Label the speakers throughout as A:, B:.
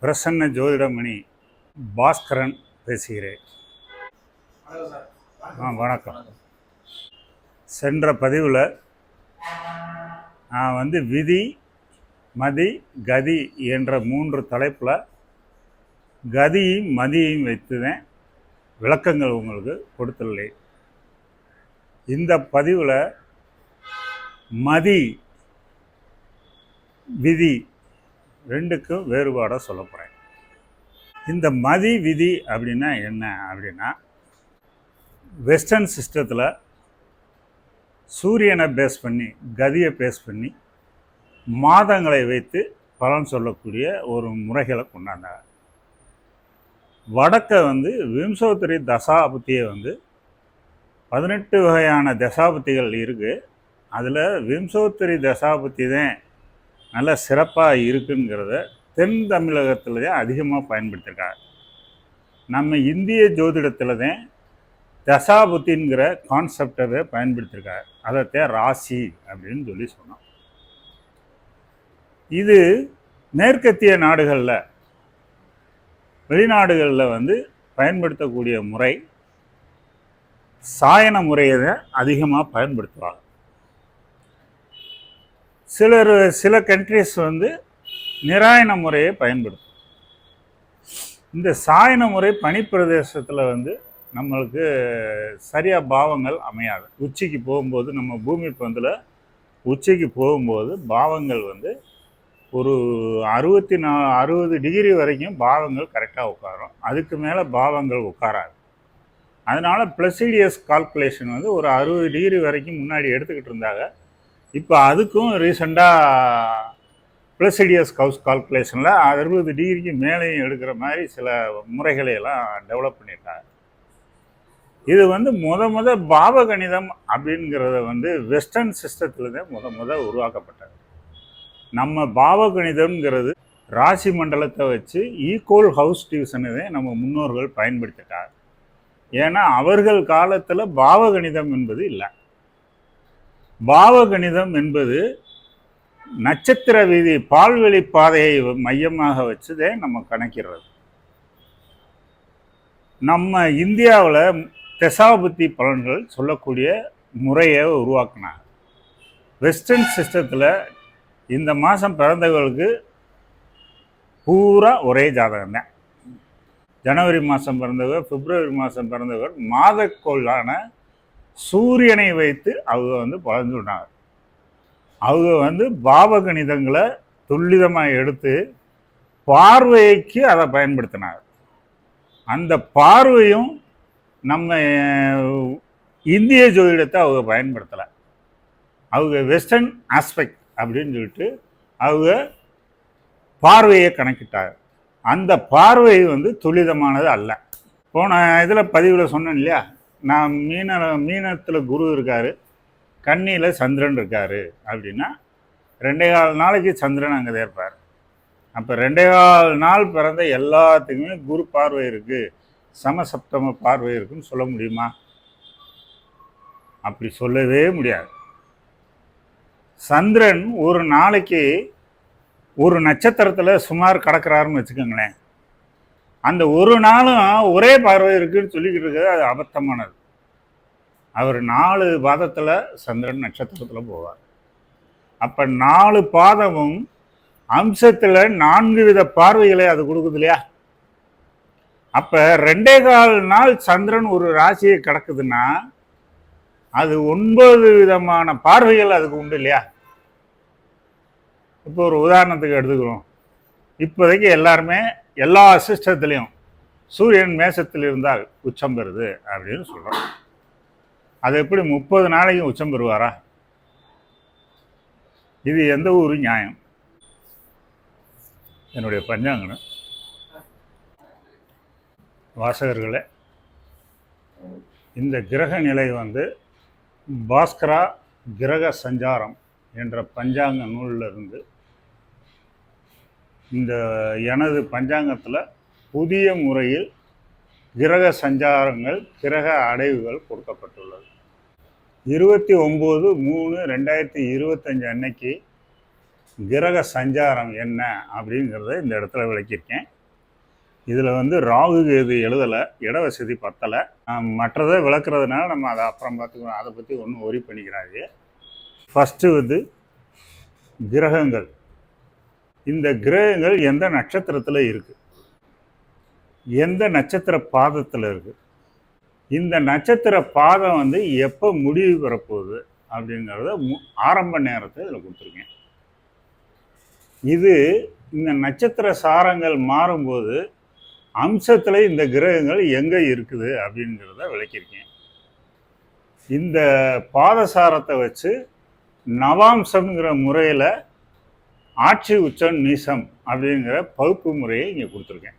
A: பிரசன்ன ஜோதிடமணி பாஸ்கரன் பேசுகிறேன். வணக்கம். சென்ற பதிவில் நான் விதி, மதி, கதி என்ற 3 தலைப்பில் கதியும் மதியையும் வைத்துதான் விளக்கங்கள் உங்களுக்கு கொடுத்துள்ளேன். இந்த பதிவில் மதி, விதி ரெண்டுக்கும் வேறுபாடாக சொல்ல போகிறேன். இந்த மதி விதி அப்படின்னா என்ன அப்படின்னா, வெஸ்டர்ன் சிஸ்டத்தில் சூரியனை பேஸ் பண்ணி, கதியை பேஸ் பண்ணி மாதங்களை வைத்து பலன் சொல்லக்கூடிய ஒரு முறைகளை கொண்டாந்தாங்க. வடக்க விம்சோத்தரி தசாபுத்தியை 18 வகையான தசாபுத்திகள் இருக்குது. அதில் விம்சோத்தரி தசாபுத்தி தான் நல்ல சிறப்பாக இருக்குங்கிறத தென் தமிழகத்தில் தான் அதிகமாக பயன்படுத்தியிருக்காங்க. நம்ம இந்திய ஜோதிடத்தில் தான் தசாபுத்திங்கிற கான்செப்டை பயன்படுத்தியிருக்காங்க. அதைத்தான் ராசி அப்படின்னு சொல்லி சொன்னோம். இது மேற்கத்திய நாடுகளில், வெளிநாடுகளில் பயன்படுத்தக்கூடிய முறை சாயன முறையை தான் அதிகமாக பயன்படுத்துவாங்க. சில கண்ட்ரிஸ் நிராயன முறையை பயன்படுத்தும். இந்த சாயன முறை பனிப்பிரதேசத்தில் நம்மளுக்கு சரியாக பாவங்கள் அமையாது. உச்சிக்கு போகும்போது, நம்ம பூமி பந்தில் உச்சிக்கு போகும்போது பாவங்கள் ஒரு 60 டிகிரி வரைக்கும் பாவங்கள் கரெக்டாக உட்காரும். அதுக்கு மேலே பாவங்கள் உட்காராது. அதனால் ப்ளஸிடியஸ் கால்குலேஷன் ஒரு 60 டிகிரி வரைக்கும் முன்னாடி எடுத்துக்கிட்டு இருந்தாங்க. இப்போ அதுக்கும் ரீசெண்டாக ப்ளஸிடியஸ் கால்குலேஷனில் 60 டிகிரிக்கு மேலேயும் எடுக்கிற மாதிரி சில முறைகளையெல்லாம் டெவலப் பண்ணியிருக்காங்க. இது முத பாவகணிதம் அப்படிங்கிறத வெஸ்டர்ன் சிஸ்டத்தில் தான் முத உருவாக்கப்பட்டது. நம்ம பாவகணிதம்ங்கிறது ராசி மண்டலத்தை வச்சு ஈக்குவல் ஹவுஸ் டிவிஷனை தான் நம்ம முன்னோர்கள் பயன்படுத்திட்டாங்க. ஏன்னா அவர்கள் காலத்தில் பாவகணிதம் என்பது இல்லை. பாவகணிதம் என்பது நட்சத்திர வீதி, பால்வெளி பாதையை மையமாக வச்சுதே நம்ம கணக்கிறது. நம்ம இந்தியாவில் தசாபுத்தி பலன்கள் சொல்லக்கூடிய முறையை உருவாக்கினாங்க. வெஸ்டர்ன் சிஸ்டத்தில் இந்த மாதம் பிறந்தவர்களுக்கு பூரா ஒரே ஜாதகம் தான். ஜனவரி மாதம் பிறந்தவர், பிப்ரவரி மாதம் பிறந்தவர் மாதக்கோளான சூரியனை வைத்து அவங்க பலன் சொன்னாங்க. அவங்க பாவகணிதங்களை துல்லிதமாக எடுத்து பார்வைக்கு அதை பயன்படுத்தினாங்க. அந்த பார்வையும் நம்ம இந்திய ஜோதிடத்தை அவங்க பயன்படுத்தலை. அவங்க வெஸ்டர்ன் ஆஸ்பெக்ட் அப்படின்னு சொல்லிட்டு அவங்க பார்வையை கணக்கிட்டாங்க. அந்த பார்வை துல்லிதமானது அல்ல. போன இதில் பதிவில் சொன்னேன் இல்லையா, நான் மீனத்தில் குரு இருக்கார், கன்னியில் சந்திரன் இருக்கார் அப்படின்னா 2.25 நாளைக்கு சந்திரன் அங்கே தான் இருப்பார். அப்போ 2.25 நாள் பிறந்த எல்லாத்துக்குமே குரு பார்வை இருக்குது, சமசப்தம பார்வை இருக்குன்னு சொல்ல முடியுமா? அப்படி சொல்லவே முடியாது. சந்திரன் ஒரு நாளைக்கு ஒரு நட்சத்திரத்தில் சுமார் கடக்கிறாருன்னு வச்சுக்கோங்களேன். அந்த ஒரு நாளும் ஒரே பார்வை இருக்குன்னு சொல்லிக்கிட்டு இருக்கிறது அது அபத்தமானது. அவர் 4 பாதத்தில் சந்திரன் நட்சத்திரத்தில் போவார். அப்போ 4 பாதமும் அம்சத்தில் 4 வித பார்வைகளை அது கொடுக்குது இல்லையா? அப்போ 2.25 நாள் சந்திரன் ஒரு ராசியை கிடக்குதுன்னா அது 9 விதமான பார்வைகள் அதுக்கு உண்டு இல்லையா? இப்போ ஒரு உதாரணத்துக்கு எடுத்துக்கிறோம். இப்போதைக்கு எல்லாருமே எல்லா சிஸ்டத்துலேயும் சூரியன் மேசத்தில் இருந்தால் உச்சம் பெறுது அப்படின்னு சொல்கிறோம். அது எப்படி 30 நாளைக்கும் உச்சம் பெறுவாரா? இது எந்த ஊர் நியாயம்? என்னுடைய பஞ்சாங்கன வாசகர்களே, இந்த கிரக நிலை பாஸ்கரா கிரக சஞ்சாரம் என்ற பஞ்சாங்க நூலில் இருந்து இந்த எனது பஞ்சாங்கத்தில் புதிய முறையில் கிரக சஞ்சாரங்கள், கிரக அடைவுகள் கொடுக்கப்பட்டுள்ளது. 29/3/2025 அன்னைக்கு கிரக சஞ்சாரம் என்ன அப்படிங்கிறத இந்த இடத்துல விளக்கியிருக்கேன். இதில் வந்து ராகு கேது எழுதலை, இட வசதி பத்தலை. மற்றதை விளக்குறதுனால நம்ம அதை அப்புறம் பார்த்துக்கணும், அதை பற்றி ஒன்றும் ஒரி பண்ணிக்கிறாங்க. ஃபஸ்ட்டு வந்து கிரகங்கள். இந்த கிரகங்கள் எந்த நட்சத்திரத்தில் இருக்குது, எந்த நட்சத்திர பாதத்தில் இருக்குது, இந்த நட்சத்திர பாதம் வந்து எப்போ முடிவு பெறப்போகுது அப்படிங்கிறத ஆரம்ப நேரத்தை இதில் கொடுத்துருக்கேன். இது இந்த நட்சத்திர சாரங்கள் மாறும்போது அம்சத்தில் இந்த கிரகங்கள் எங்கே இருக்குது அப்படிங்கிறத விளக்கியிருக்கேன். இந்த பாதசாரத்தை வச்சு நவாம்சம்ங்கிற முறையில் ஆட்சி உச்சம் நீசம் அப்படிங்கிற பகுப்பு முறையை இங்கே கொடுத்துருக்கேன்.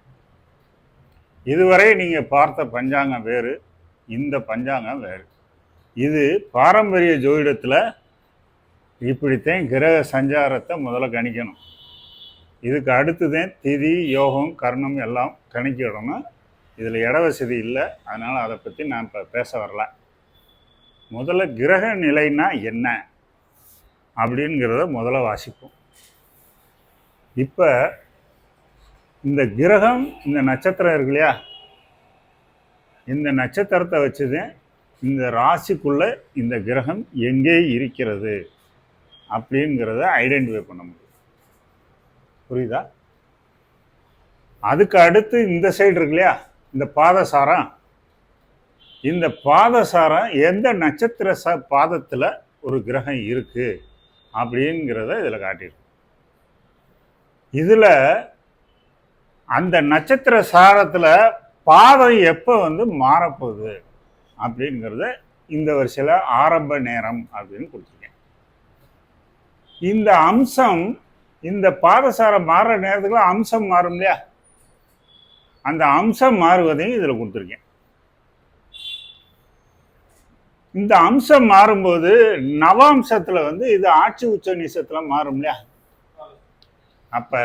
A: இதுவரை நீங்கள் பார்த்த பஞ்சாங்கம் வேறு, இந்த பஞ்சாங்கம் வேறு. இது பாரம்பரிய ஜோதிடத்தில் இப்படித்தான் கிரக சஞ்சாரத்தை முதல்ல கணிக்கணும். இதுக்கு அடுத்துதான் திதி யோகம் கர்ணம் எல்லாம் கணிக்கிடணும். இதில் இட வசதி இல்லை, அதனால் அதை பற்றி நான் இப்போ பேச வரல. முதல்ல கிரக நிலைன்னா என்ன அப்படிங்கிறத முதல்ல வாசிப்போம். இப்போ இந்த கிரகம், இந்த நட்சத்திரம் இருக்கு இல்லையா, இந்த நட்சத்திரத்தை வச்சுதான் இந்த ராசிக்குள்ளே இந்த கிரகம் எங்கே இருக்கிறது அப்படிங்கிறத ஐடென்டிஃபை பண்ண முடியும். புரியுதா? அதுக்கு அடுத்து இந்த சைடு இருக்கு இல்லையா, இந்த பாதசாரம். இந்த பாதசாரம் எந்த நட்சத்திர பாதத்தில் ஒரு கிரகம் இருக்கு அப்படிங்கிறத இதில் காட்டியிருக்கு. இதில் அந்த நட்சத்திர சாரத்தில் பாதம் எப்போ வந்து மாறப்போகுது அப்படிங்கிறத இந்த வரிசையில் ஆரம்ப நேரம் அப்படின்னு கொடுத்துருக்கேன். இந்த அம்சம், இந்த பாதசாரம் மாறுற நேரத்துக்குள்ள அம்சம் மாறும் இல்லையா, அந்த அம்சம் மாறுவதையும் இதில் கொடுத்துருக்கேன். இந்த அம்சம் மாறும்போது நவாம்சத்தில் வந்து இது ஆட்சி உச்ச நீசத்தில் மாறும் இல்லையா. அப்போ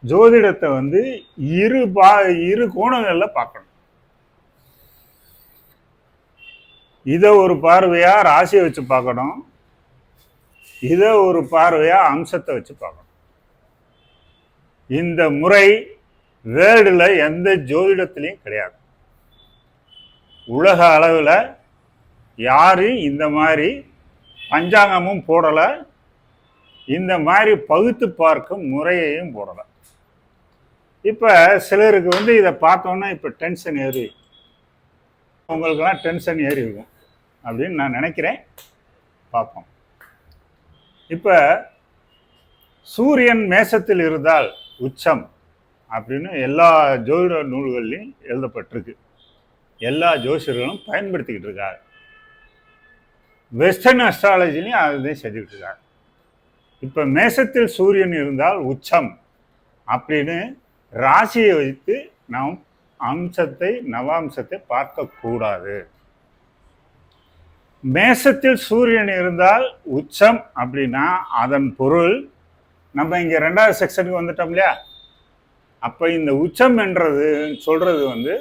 A: ஜோதிடத்தை வந்து இரு கோணங்களில் பார்க்கணும். இதை ஒரு பார்வையா ராசியை வச்சு பார்க்கணும், இதை ஒரு பார்வையா அம்சத்தை வச்சு பார்க்கணும். இந்த முறை வேர்ல்டில் எந்த ஜோதிடத்திலையும் கிடையாது. உலக அளவில் யாரும் இந்த மாதிரி பஞ்சாங்கமும் போடலை, இந்த மாதிரி பகுத்து பார்க்கும் முறையையும் போடலை. இப்போ சிலருக்கு வந்து இதை பார்த்தோன்னா இப்போ டென்ஷன் ஏறி, உங்களுக்கெல்லாம் டென்ஷன் ஏறி இருக்கும் அப்படின்னு நான் நினைக்கிறேன். பார்ப்போம். இப்போ சூரியன் மேசத்தில் இருந்தால் உச்சம் அப்படின்னு எல்லா ஜோதிட நூல்கள்லையும் எழுதப்பட்டிருக்கு. எல்லா ஜோசியர்களும் பயன்படுத்திக்கிட்டு இருக்காங்க. வெஸ்டர்ன் அஸ்ட்ராலஜிலையும் அதுதான் செஞ்சுக்கிட்டு இருக்காங்க. இப்போ மேசத்தில் சூரியன் இருந்தால் உச்சம் அப்படின்னு ராசியை வைத்து நாம் அம்சத்தை நவாம்சத்தை பார்க்கக்கூடாது. மேசத்தில் சூரியன் இருந்தால் உச்சம் அப்படின்னா அதன் பொருள், நம்ம இங்கே 2வது செக்ஷனுக்கு வந்துட்டோம் இல்லையா. அப்போ இந்த உச்சம் என்றது சொல்றது வந்து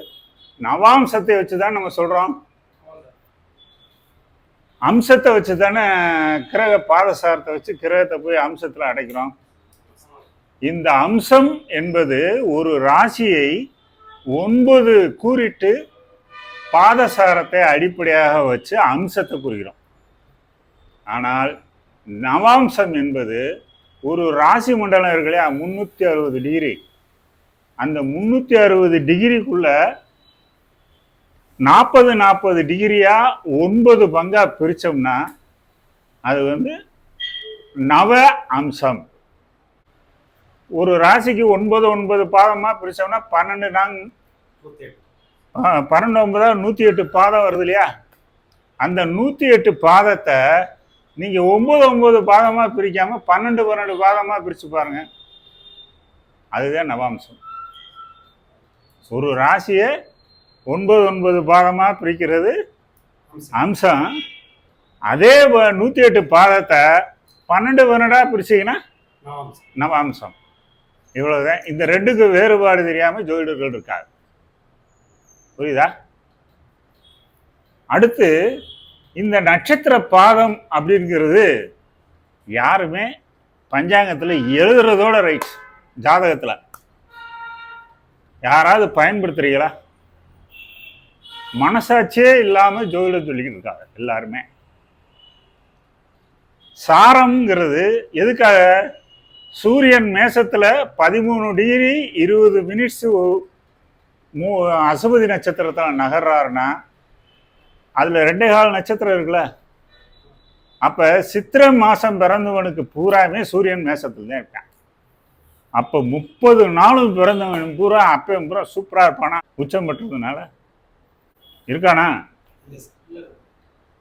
A: நவாம்சத்தை வச்சு தான் நம்ம சொல்றோம், அம்சத்தை வச்சு தானே கிரக பாதசாரத்தை வச்சு கிரகத்தை போய் அம்சத்தில் அடைக்கிறோம். இந்த அம்சம் என்பது ஒரு ராசியை 9 கூறிட்டு பாதசாரத்தை அடிப்படையாக வச்சு அம்சத்தை குறிக்கிறோம். ஆனால் நவாம்சம் என்பது ஒரு ராசி மண்டலம் இருக்கு இல்லையா, 360 டிகிரி. அந்த 360 டிகிரிக்குள்ள 40 டிகிரியா 9 பங்கா பிரிச்சோம்னா அது வந்து நவ அம்சம். ஒரு ராசிக்கு 9 பாதமா பிரிச்சோம்னா 12 நாங்க 12 108 பாதம் வருது இல்லையா. அந்த 108 பாதத்தை நீங்க 9 பாதமா பிரிக்காம 12 பாதமா பிரிச்சு பாருங்க, அதுதான் நவாம்சம். ஒரு ராசியை 9 பாதமா பிரிக்கிறது அம்சம். அதே 108 பாதத்தை 12 பிரிச்சிங்கன்னா நவாம்சம். இவ்வளவுதான். இந்த ரெண்டுக்கு வேறுபாடு தெரியாம ஜோதிடர்கள் இருக்காங்க. புரியுதா? அடுத்து இந்த நட்சத்திர பாதம் அப்படிங்கிறது யாருமே பஞ்சாங்கத்தில் எழுதுறதோட ரைட்ஸ். ஜாதகத்தில் யாராவது பயன்படுத்துறீங்களா? மனசாட்சியே இல்லாம ஜோதிடம் சொல்லிக்கிட்டு இருக்காங்க எல்லாருமே. சாரம்ங்கிறது எதுக்காக? சூரியன் மேசத்துல 13 டிகிரி 20 மினிட்ஸ் அசுபதி நட்சத்திரத்துல நகர்றாருன்னா அதுல 2.25 நட்சத்திரம் இருக்குல்ல. அப்ப சித்திரை மாசம் பிறந்தவனுக்கு பூராமே சூரியன் மேசத்துல தான் இருக்கான். அப்ப 30 நாளும் பிறந்தவன் பூரா அப்பயும் பூரா சூப்பரா இருப்பானா? உச்சம் பெற்றதுனால இருக்கானா?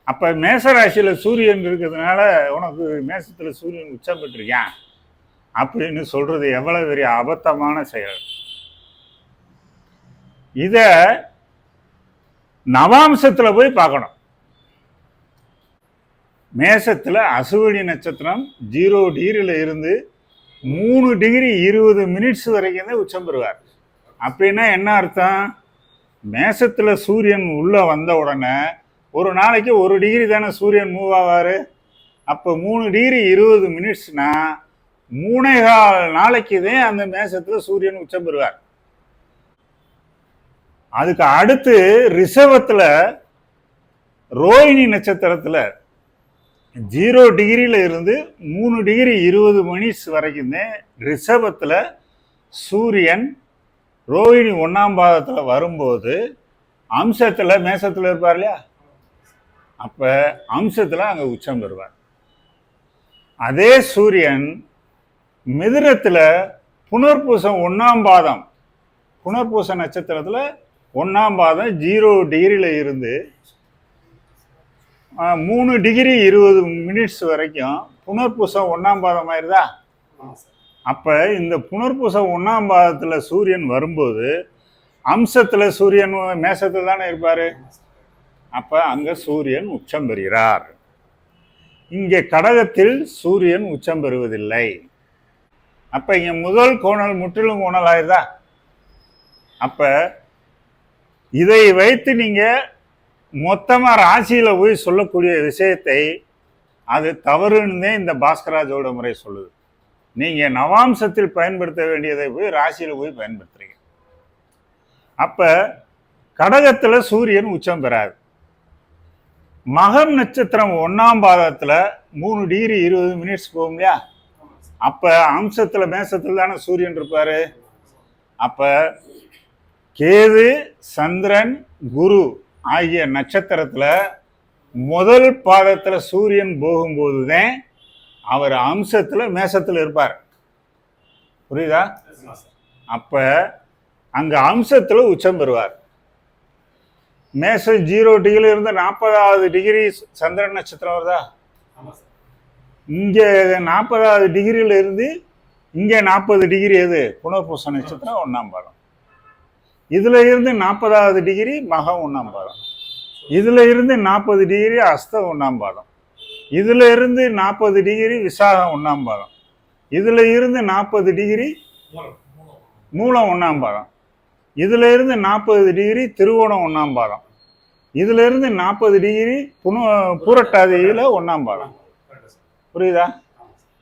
A: அப்ப மேசராசியில சூரியன் இருக்கிறதுனால உனக்கு மேசத்துல சூரியன் உச்சம் பெற்றிருக்கான் அப்படின்னு சொல்றது எவ்வளவு பெரிய அபத்தமான செயல். இத நவாம்சத்துல போய் பார்க்கணும். மேசத்துல அசுவினி நட்சத்திரம் 0 டிகிரியில இருந்து 3 டிகிரி 20 மினிட்ஸ் வரைக்கும் தான் உச்சம் பெறுவார். அப்படின்னா என்ன அர்த்தம்? மேசத்துல சூரியன் உள்ள வந்த உடனே ஒரு நாளைக்கு 1 டிகிரி தானே சூரியன் மூவ் ஆவாரு. அப்போ 3 டிகிரி 20 மினிட்ஸ்னா 3.25 நாளைக்கு தான் அந்த மேசத்துல சூரியன் உச்சம் பெறுவார். அதுக்கு அடுத்து ரிஷபத்துல ரோஹிணி நட்சத்திரத்துல 0 டிகிரியில இருந்து 3 டிகிரி 20 மினிட்ஸ் வரைக்கும் தான் ரிஷபத்துல சூரியன் ரோஹிணி 1ஆம் பாதத்துல வரும்போது அம்சத்துல மேசத்துல இருப்பார் இல்லையா. அப்ப அம்சத்துல அங்க உச்சம் பெறுவார். அதே சூரியன் மிதுனத்துல புனர்பூசம் 1ஆம் பாதம், புனர்பூச நட்சத்திரத்துல 1ஆம் பாதம் 0 டிகிரியில இருந்து 3 டிகிரி 20 மினிட்ஸ் வரைக்கும் புனர்பூசம் 1ஆம் பாதம் ஆயிருதா. அப்ப இந்த புனர்பூசம் 1ஆம் பாதத்துல சூரியன் வரும்போது அம்சத்துல சூரியன் மேசத்துல தானே இருப்பாரு. அப்ப அங்க சூரியன் உச்சம் பெறுகிறார். இங்கே கடகத்தில் சூரியன் உச்சம் பெறுவதில்லை. அப்ப இங்க முதல் கோணல் முற்றிலும் கோணல் ஆயிருதா. அப்ப இதை வைத்து நீங்க மொத்தமா ராசியில போய் சொல்லக்கூடிய விஷயத்தை அது தவறுன்னு இந்த பாஸ்கராஜோட முறை சொல்லுது. நீங்க நவாம்சத்தில் பயன்படுத்த வேண்டியதை போய் ராசியில போய் பயன்படுத்துறீங்க. அப்ப கடகத்துல சூரியன் உச்சம் பெறாது. மகம் நட்சத்திரம் 1ஆம் பாதத்துல 3 டிகிரி 20 மினிட்ஸ் போகும் இல்லையா. அப்ப அம்சத்துல மேசத்துல தானே சூரியன் இருப்பாரு. அப்ப கேது சந்திரன் குரு ஆகிய நட்சத்திரத்துல முதல் பாதத்துல சூரியன் போகும்போதுதான் அவர் அம்சத்துல மேசத்துல இருப்பார். புரியுதா? அப்ப அங்க அம்சத்துல உச்சம் பெறுவார். மேசம் 0 டிகிரில இருந்து 40வது டிகிரி சந்திரன் நட்சத்திரம் வருதா. இங்க 40வது டிகிரியில இருந்து இங்க 40 டிகிரி எது புனர்பூச நட்சத்திரம் 1ஆம் பாதம். இதுல இருந்து 40வது டிகிரி மகம் 1ஆம் பாதம். இதுல இருந்து 40 டிகிரி அஸ்த 1ஆம் பாதம். இதுல இருந்து 40 டிகிரி விசாகம் 1ஆம் பாதம். இதுல இருந்து 40 டிகிரி மூலம் 1ஆம் பாதம். இதுல இருந்து 40 டிகிரி திருவோணம் 1ஆம் பாதம். இதுல இருந்து 40 டிகிரி பூரட்டாதியில 1ஆம் பாதம். புரியுதா?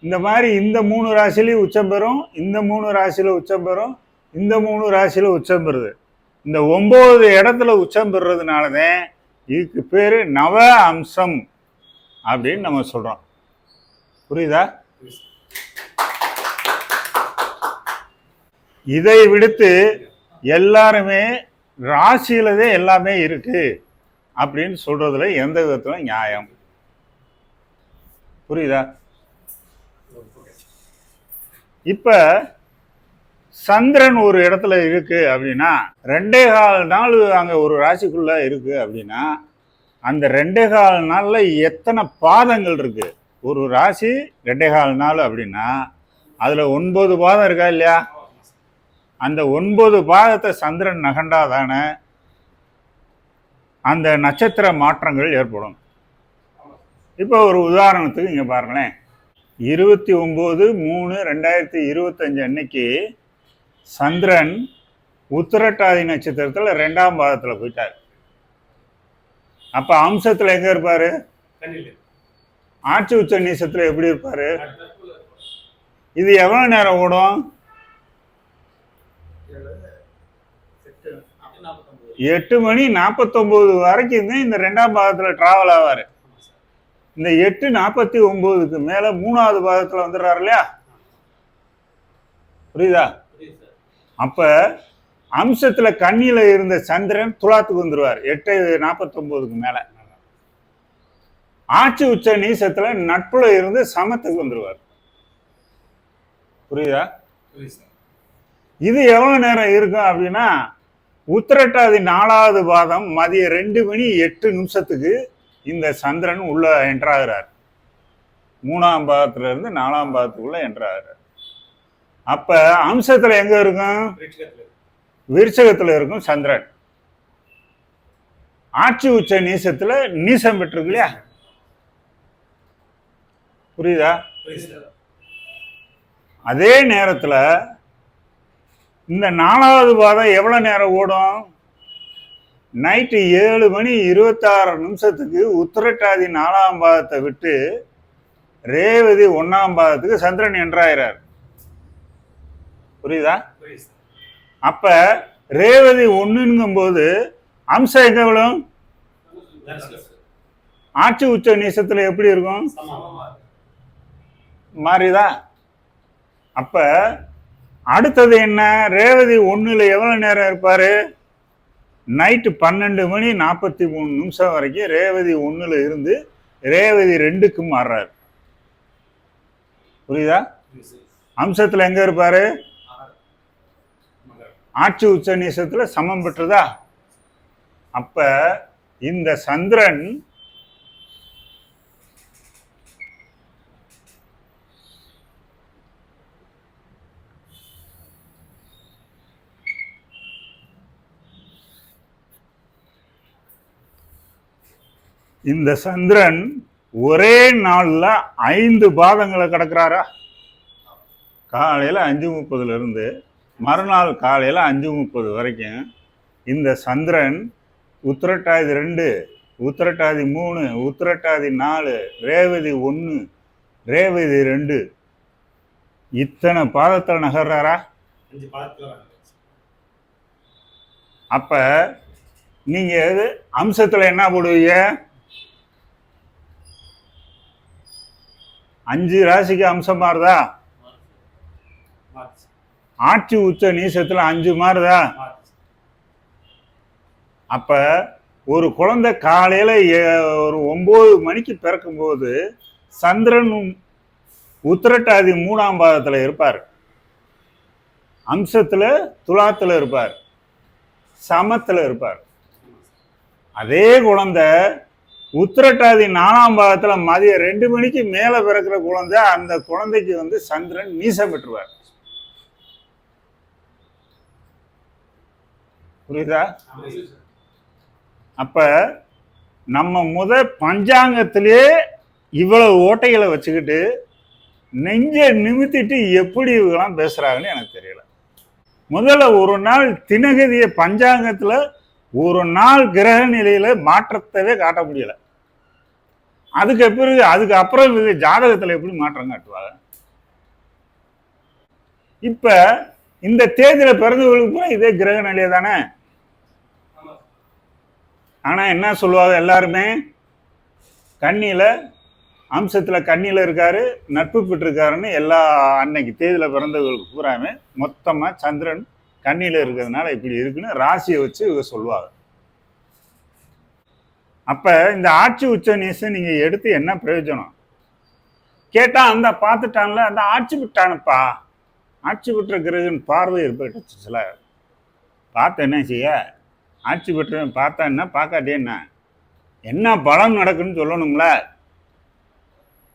A: இந்த மாதிரி இந்த 3 ராசிலையும் உச்சம் பெறும், இந்த 3 ராசியில உச்சம் பெறும், இந்த 3 ராசியில உச்சம் பெறுது. இந்த 9 இடத்துல உச்சம் பெறுறதுனாலதான் இதுக்கு பேரு நவ அம்சம் அப்படின்னு நம்ம சொல்றோம். புரியுதா? இதை விடுத்து எல்லாருமே ராசியிலதே எல்லாமே இருக்கு அப்படின்னு சொல்றதுல எந்த விதத்துல நியாயம்? புரியுதா? இப்ப சந்திரன் ஒரு இடத்துல இருக்கு அப்படின்னா 2.25 நாள் அங்க ஒரு ராசிக்குள்ள இருக்கு அப்படின்னா அந்த 2.25 நாள்ல எத்தனை பாதங்கள் இருக்கு? ஒரு ராசி 2.25 நாள் அப்படின்னா அதுல 9 பாதம் இருக்கா இல்லையா? அந்த 9 பாதத்தை சந்திரன் நகண்டாதானே அந்த நட்சத்திர மாற்றங்கள் ஏற்படும். இப்போ ஒரு உதாரணத்துக்கு இங்க பாருங்களேன். 29/3/2025 அன்னைக்கு சந்திரன் உத்திரட்டாதி நட்சத்திரத்துல 2ஆம் பாதத்துல போயிட்டார். அப்ப அம்சத்துல எங்க இருப்பாரு? ஆட்சி உச்ச நீசத்துல எப்படி இருப்பாரு? இது எவ்வளவு நேரம் ஓடும்? 8:49 வரைக்கும் தான் இந்த 2ஆம் பாகத்துல டிராவல் ஆவாரு. இந்த 8:49க்கு மேல 3ஆவது பாகத்துல வந்துடுறாரு இல்லையா? புரியுதா? அப்ப அம்சத்துல கன்னியில இருந்த சந்திரன் துலாத்துக்கு வந்துருவார் 8:49க்கு மேல. ஆட்சி உச்ச நீசத்துல நட்புல இருந்து சமத்துக்கு வந்துருவார். புரியுதா? இது எவ்வளவு நேரம் இருக்கும் அப்படின்னா, உத்திரட்டாதி 4ஆவது பாதம் மதியம் 2:08 இந்த சந்திரன் உள்ள என்ட்ராகிறார். 3ஆம் பாதத்துல இருந்து 4ஆம் பாதத்துக்குள்ள என்ட்ராகிறார். அப்ப அம்சத்துல எங்க இருக்கும்? விருச்சகத்துல இருக்கும் சந்திரன். ஆட்சி உச்ச நீசத்துல நீசம் பெற்றிருக்கு இல்லையா? புரியுதா? அதே நேரத்துல இந்த 4ஆவது பாதம் எவ்வளவு நேரம் ஓடும்? நைட்டு 7:26 உத்திரட்டாதி 4ஆம் பாதத்தை விட்டு ரேவதி 1ஆம் பாதத்துக்கு சந்திரன் என்றாயிறார். புரியுதா? அப்ப ரேவதி 1ங்கும் போது அம்சம் எங்க விழும்? ஆட்சி உச்ச நீசத்துல எப்படி இருக்கும்? மாறிதா? அப்ப அடுத்தது என்ன? ரேவதி 1ல எவ்வளவு நேரம் இருப்பாரு? நைட்டு 12:43 வரைக்கும் ரேவதி 1ல இருந்து ரேவதி 2க்கு மாறுறாரு. புரியுதா? அம்சத்துல எங்க இருப்பாரு? ஆட்சி உச்ச நீசத்துல சமம் பெற்றதா? அப்ப இந்த சந்திரன் ஒரே நாள்ல 5 பாதங்களை கடக்கிறாரா? காலையில 5:30 இருந்து மறுநாள் காலையில 5:30 வரைக்கும் இந்த சந்திரன் உத்திரட்டாதி 2, உத்திரட்டாதி 3, உத்திரட்டாதி 4, ரேவதி 1, ரேவதி 2 இத்தனை பாதத்துல நகர்றாரா? அப்ப நீங்க அம்சத்துல என்ன போடுவீங்க? 5 ராசிக்கு அம்சம் மாறுதா? ஆட்சி உச்ச நீசத்துல 5 மாறுதா? அப்ப ஒரு குழந்தை காலையில ஒரு 9 மணிக்கு பிறக்கும் போது சந்திரன் உத்திரட்டாதி 3ஆம் பாதத்துல இருப்பார். அம்சத்துல துலாத்துல இருப்பார், சமத்துல இருப்பார். அதே குழந்தை உத்திரட்டாதி 4ஆம் பாகத்துல மதியம் 2 மணிக்கு மேல பிறக்கிற குழந்தை, அந்த குழந்தைக்கு சந்திரன் நீசம் பெற்றுவார். புரியுதா? அப்ப நம்ம பஞ்சாங்கத்திலே இவ்வளவு ஓட்டைகளை வச்சுக்கிட்டு நெஞ்ச நிமித்திட்டு எப்படி இவங்கெல்லாம் பேசுறாங்கன்னு எனக்கு தெரியல. முதல்ல ஒரு நாள் தினகதிய பஞ்சாங்கத்துல ஒரு நாள் கிரக நிலையில மாற்றத்தவே காட்ட முடியல. அதுக்கப்புறம் ஜாதகத்துல எப்படி மாற்றம் காட்டுவாங்க? இப்ப இந்த தேதியில பிறந்தவர்களுக்கு இதே கிரக நிலையை தானே. ஆனா என்ன சொல்லுவாங்க எல்லாருமே? கன்னியில அம்சத்துல கன்னியில இருக்காரு, நட்பு பெற்றிருக்காருன்னு எல்லா அன்னைக்கு தேதியில பிறந்தவர்களுக்கு பூராமே மொத்தமா சந்திரன் கன்னியில இருக்கிறதுனால இப்படி இருக்குன்னு ராசியை வச்சு இவங்க சொல்லுவாங்க. அப்ப இந்த ஆட்சி உச்ச நீசம் நீங்க எடுத்து என்ன பிரயோஜனம் கேட்டா, அந்த பார்த்துட்டான்ல, அந்த ஆட்சி விட்டானுப்பா, ஆட்சி பெற்ற கிரகன் பார்வை ஏற்பட்டுச்சு. சில பார்த்து என்ன செய்ய? ஆட்சி பெற்றவன் பார்த்தா என்ன, பார்க்காட்டே என்ன பலம் நடக்குன்னு சொல்லணும்ல.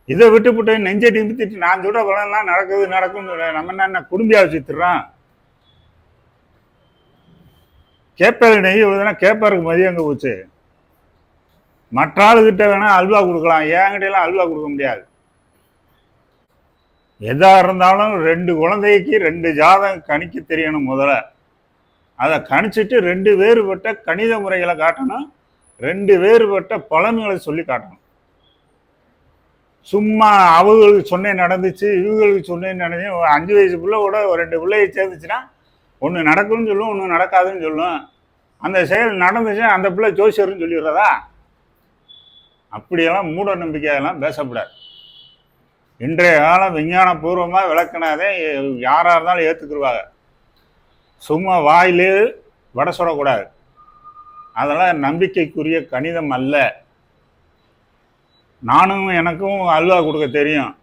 A: இதை விட்டுவிட்டு நெஞ்சை நிமித்திட்டு நான் சொல்ற பலம்லாம் நடக்கும்னு சொல்ல நம்ம என்ன குடும்பியா வச்சுட்டுறான்? கேப்பேரு நெய் இவ்வளவுதானே, கேப்பாருக்கு மதியம் அங்கே போச்சு. மற்ற ஆளுகிட்ட வேணா அல்வா கொடுக்கலாம், என்கிட்ட எல்லாம் அல்வா கொடுக்க முடியாது. எதா இருந்தாலும் 2 குழந்தைக்கு 2 ஜாதகம் கணிக்க தெரியணும். முதல்ல அதை கணிச்சிட்டு 2 வேறுபட்ட கணித முறைகளை காட்டணும், 2 வேறுபட்ட பலன்களை சொல்லி காட்டணும். சும்மா அவங்களுக்கு சொன்னேன் நடந்துச்சு, இவங்களுக்கு சொன்னேன் நடந்து 5 வயசு பிள்ளை கூட 2 பிள்ளையை சேர்ந்துச்சுன்னா ஒன்று நடக்கும்னு சொல்லும், ஒன்று நடக்காதுன்னு சொல்லும். அந்த செயல் நடந்துச்சு அந்த பிள்ளை ஜோசியர்னு சொல்லிடுறதா? அப்படியெல்லாம் மூட நம்பிக்கையெல்லாம் பேசக்கூடாது. இன்றைய காலம் விஞ்ஞானபூர்வமாக விளக்குனாதே யாராக இருந்தாலும் ஏற்றுக்குருவாங்க. சும்மா வாயிலே வடை சொல்லக்கூடாது. அதெல்லாம் நம்பிக்கைக்குரிய கணிதம் அல்ல. நானும் எனக்கும் அல்வா கொடுக்க தெரியும்.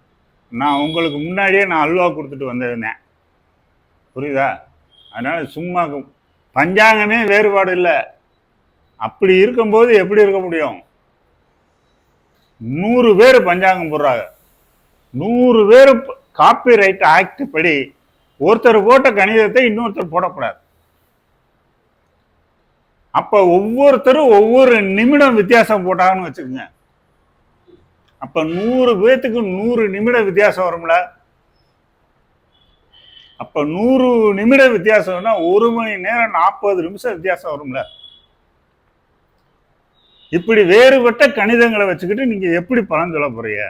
A: நான் உங்களுக்கு முன்னாடியே அல்வா கொடுத்துட்டு வந்திருந்தேன். புரியுதா? அதனால் சும்மா பஞ்சாங்கமே வேறுபாடு இல்லை. அப்படி இருக்கும்போது எப்படி இருக்க முடியும்? 100 பேர் பஞ்சாங்கம் போடுறாங்க. 100 பேர் காப்பிரைட் ஆக்ட் படி ஒருத்தர் போட்ட கணிதத்தை இன்னொருத்தர் போடக்கூடாது. அப்ப ஒவ்வொருத்தரும் ஒவ்வொரு நிமிடம் வித்தியாசம் போட்டாங்கன்னு வச்சுக்கோங்க. அப்ப 100 பேத்துக்கு 100 நிமிட வித்தியாசம் வரும்ல. அப்ப 100 நிமிட வித்தியாசம்னா 1 மணி நேரம் 40 நிமிஷம் வித்தியாசம் வரும்ல. இப்படி வேறுபட்ட கணிதங்களை வச்சுக்கிட்டு நீங்க எப்படி பலன் சொல்ல போறீங்க?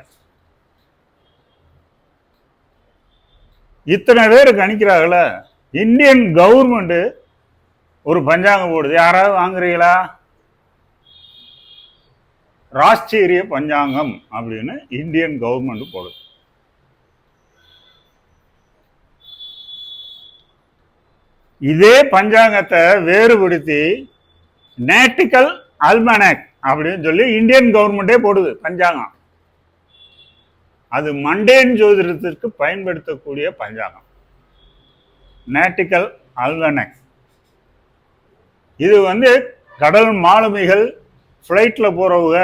A: இத்தனை பேர் கணிக்கிறாங்கள. இந்தியன் கவர்மெண்ட் ஒரு பஞ்சாங்கம் போடுது. யாராவது வாங்குறீங்களா? ராஷ்டிரிய பஞ்சாங்கம் அப்படின்னு இந்தியன் கவர்மெண்ட் போடுது. இதே பஞ்சாங்கத்தை வேறுபடுத்தி நேட்டிக்கல் அல்மனக் அப்படின்னு சொல்லி இந்தியன் கவர்மெண்டே போடுது பஞ்சாங்கம். அது மண்டேன் ஜோதிடத்திற்கு பயன்படுத்தக்கூடிய பஞ்சாங்கம், நேட்டிக்கல் அல்மனக். இது கடல் மாலுமிகள், ஃப்ளைட்டில் போகிறவங்க,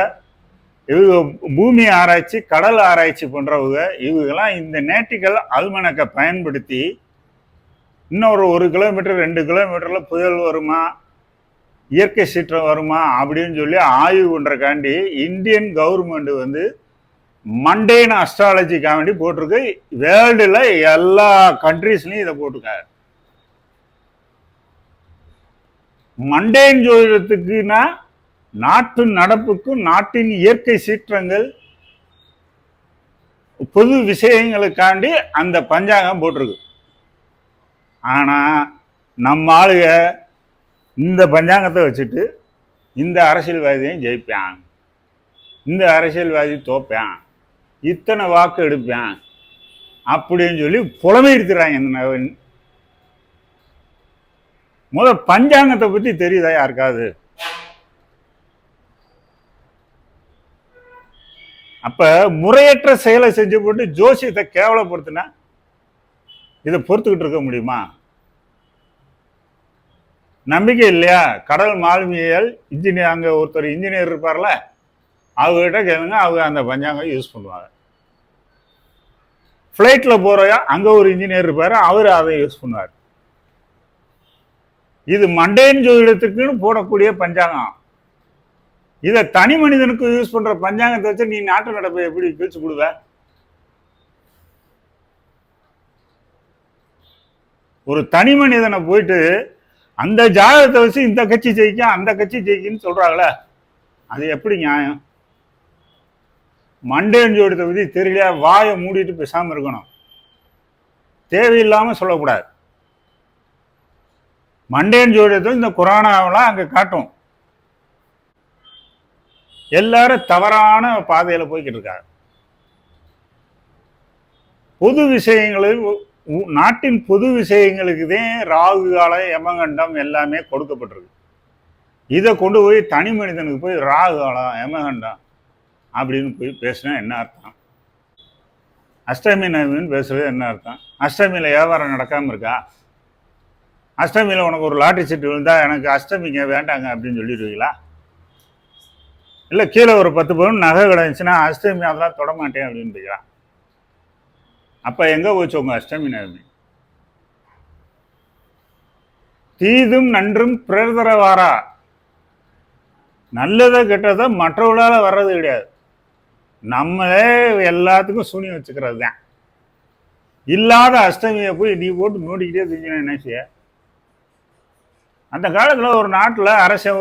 A: இவங்க பூமி ஆராய்ச்சி, கடல் ஆராய்ச்சி பண்ணுறவங்க, இவங்கெல்லாம் இந்த நேட்டிக்கல் அல்மனக்கை பயன்படுத்தி இன்னொரு 1 கிலோமீட்டர் 2 கிலோமீட்டரில் புயல் வருமா, இயற்கை சீற்றம் வருமா அப்படின்னு சொல்லி ஆய்வு பண்ணுறக்காண்டி இந்தியன் கவர்மெண்ட் மண்டேன் அஸ்ட்ராலஜிக்காக வேண்டி போட்டிருக்கு. வேர்ல்டில் எல்லா கண்ட்ரீஸ்லையும் இதை போட்டிருக்காரு. மண்டேன் ஜோதிடத்துக்குன்னா நாட்டு நடப்புக்கும் நாட்டின் இயற்கை சீற்றங்கள் பொது விஷயங்களுக்காண்டி அந்த பஞ்சாங்கம் போட்டிருக்கு. ஆனா நம்ம ஆளுக இந்த பஞ்சாங்கத்தை வச்சுட்டு இந்த அரசியல்வாதியும் ஜெயிப்பான், இந்த அரசியல்வாதி தோப்பான், இத்தனை வாக்கு எடுப்பான் அப்படின்னு சொல்லி புலமை இருக்கிறாங்க. முதல் பஞ்சாங்கத்தை பற்றி தெரியுதா யாருக்காவது? அப்ப முறையற்ற செயலை செஞ்சு போட்டு ஜோசியத்தை கேவலப்படுத்தினா இதை பொறுத்துக்கிட்டு இருக்க முடியுமா? நம்பிக்கை இல்லையா? கடல் மாலுமியல் இன்ஜினியர், அங்கே ஒருத்தர் இன்ஜினியர் இருப்பார்ல, அவங்ககிட்ட கேளுங்க, அவங்க அந்த பஞ்சாங்கம் யூஸ் பண்ணுவாங்க. ஃப்ளைட்டில் போகிறோயா, அங்கே ஒரு இன்ஜினியர் இருப்பார், அவர் அதை யூஸ் பண்ணுவார். இது மண்டேன் ஜோதிடத்துக்குன்னு போடக்கூடிய பஞ்சாங்கம். இதை தனி மனிதனுக்கு யூஸ் பண்ணுற பஞ்சாங்கத்தை வச்சு நீ நாட்டு நடப்பை எப்படி பிரிச்சு கொடுவ? ஒரு தனி மனிதனை போயிட்டு அந்த ஜாதகத்தை வச்சு இந்த கட்சி ஜெயிக்கும் அந்த கட்சி ஜெயிக்குன்னு சொல்றாங்களே, அது எப்படி நியாயம்? மண்டேன் ஜோதிடத்தை பற்றி தெரியலையா, வாயை மூடிட்டு பேசாம இருக்கணும். தேவையில்லாம சொல்லக்கூடாது. மண்டேன் ஜோதிடத்தை இந்த குரானாவெல்லாம் அங்க காட்டும். எல்லாரும் தவறான பாதையில போய்கிட்டு இருக்காங்க. பொது விஷயங்களில், நாட்டின் பொது விஷயங்களுக்குதான் ராகு காலம், யமகண்டம் எல்லாமே கொடுக்கப்பட்டிருக்கு. இதை கொண்டு போய் தனி மனிதனுக்கு போய் ராகு காலம், யமகண்டம் அப்படின்னு போய் பேசினா என்ன அர்த்தம்? அஷ்டமி நவமின்னு பேசுறது என்ன அர்த்தம்? அஷ்டமியில் வியாபாரம் நடக்காமல் இருக்கா? அஷ்டமியில் உனக்கு ஒரு லாட்டரி சீட்டு விழுந்தா எனக்கு அஷ்டமிங்க வேண்டாங்க அப்படின்னு சொல்லிடுவீங்களா? இல்லை கீழே ஒரு 10 பவுன் நகை கிடந்துச்சுன்னா அஷ்டமி அதெல்லாம் தொடமாட்டேன் அப்படின்னு பேசுகிறான். அப்ப எங்க போச்சு உங்க அஷ்டமி நவமி? தீதும் நன்றும் பிரதரவாரா, நல்லதை கெட்டதை மற்றவர்களால வர்றது கிடையாது. நம்மளே எல்லாத்துக்கும் சூனியம் வச்சுக்கிறது தான். இல்லாத அஷ்டமியை போய் நீ போட்டு நோண்டிக்கிட்டே தெரிஞ்சுன்னா என்ன செய்ய? அந்த காலத்தில் ஒரு நாட்டில் அரசன்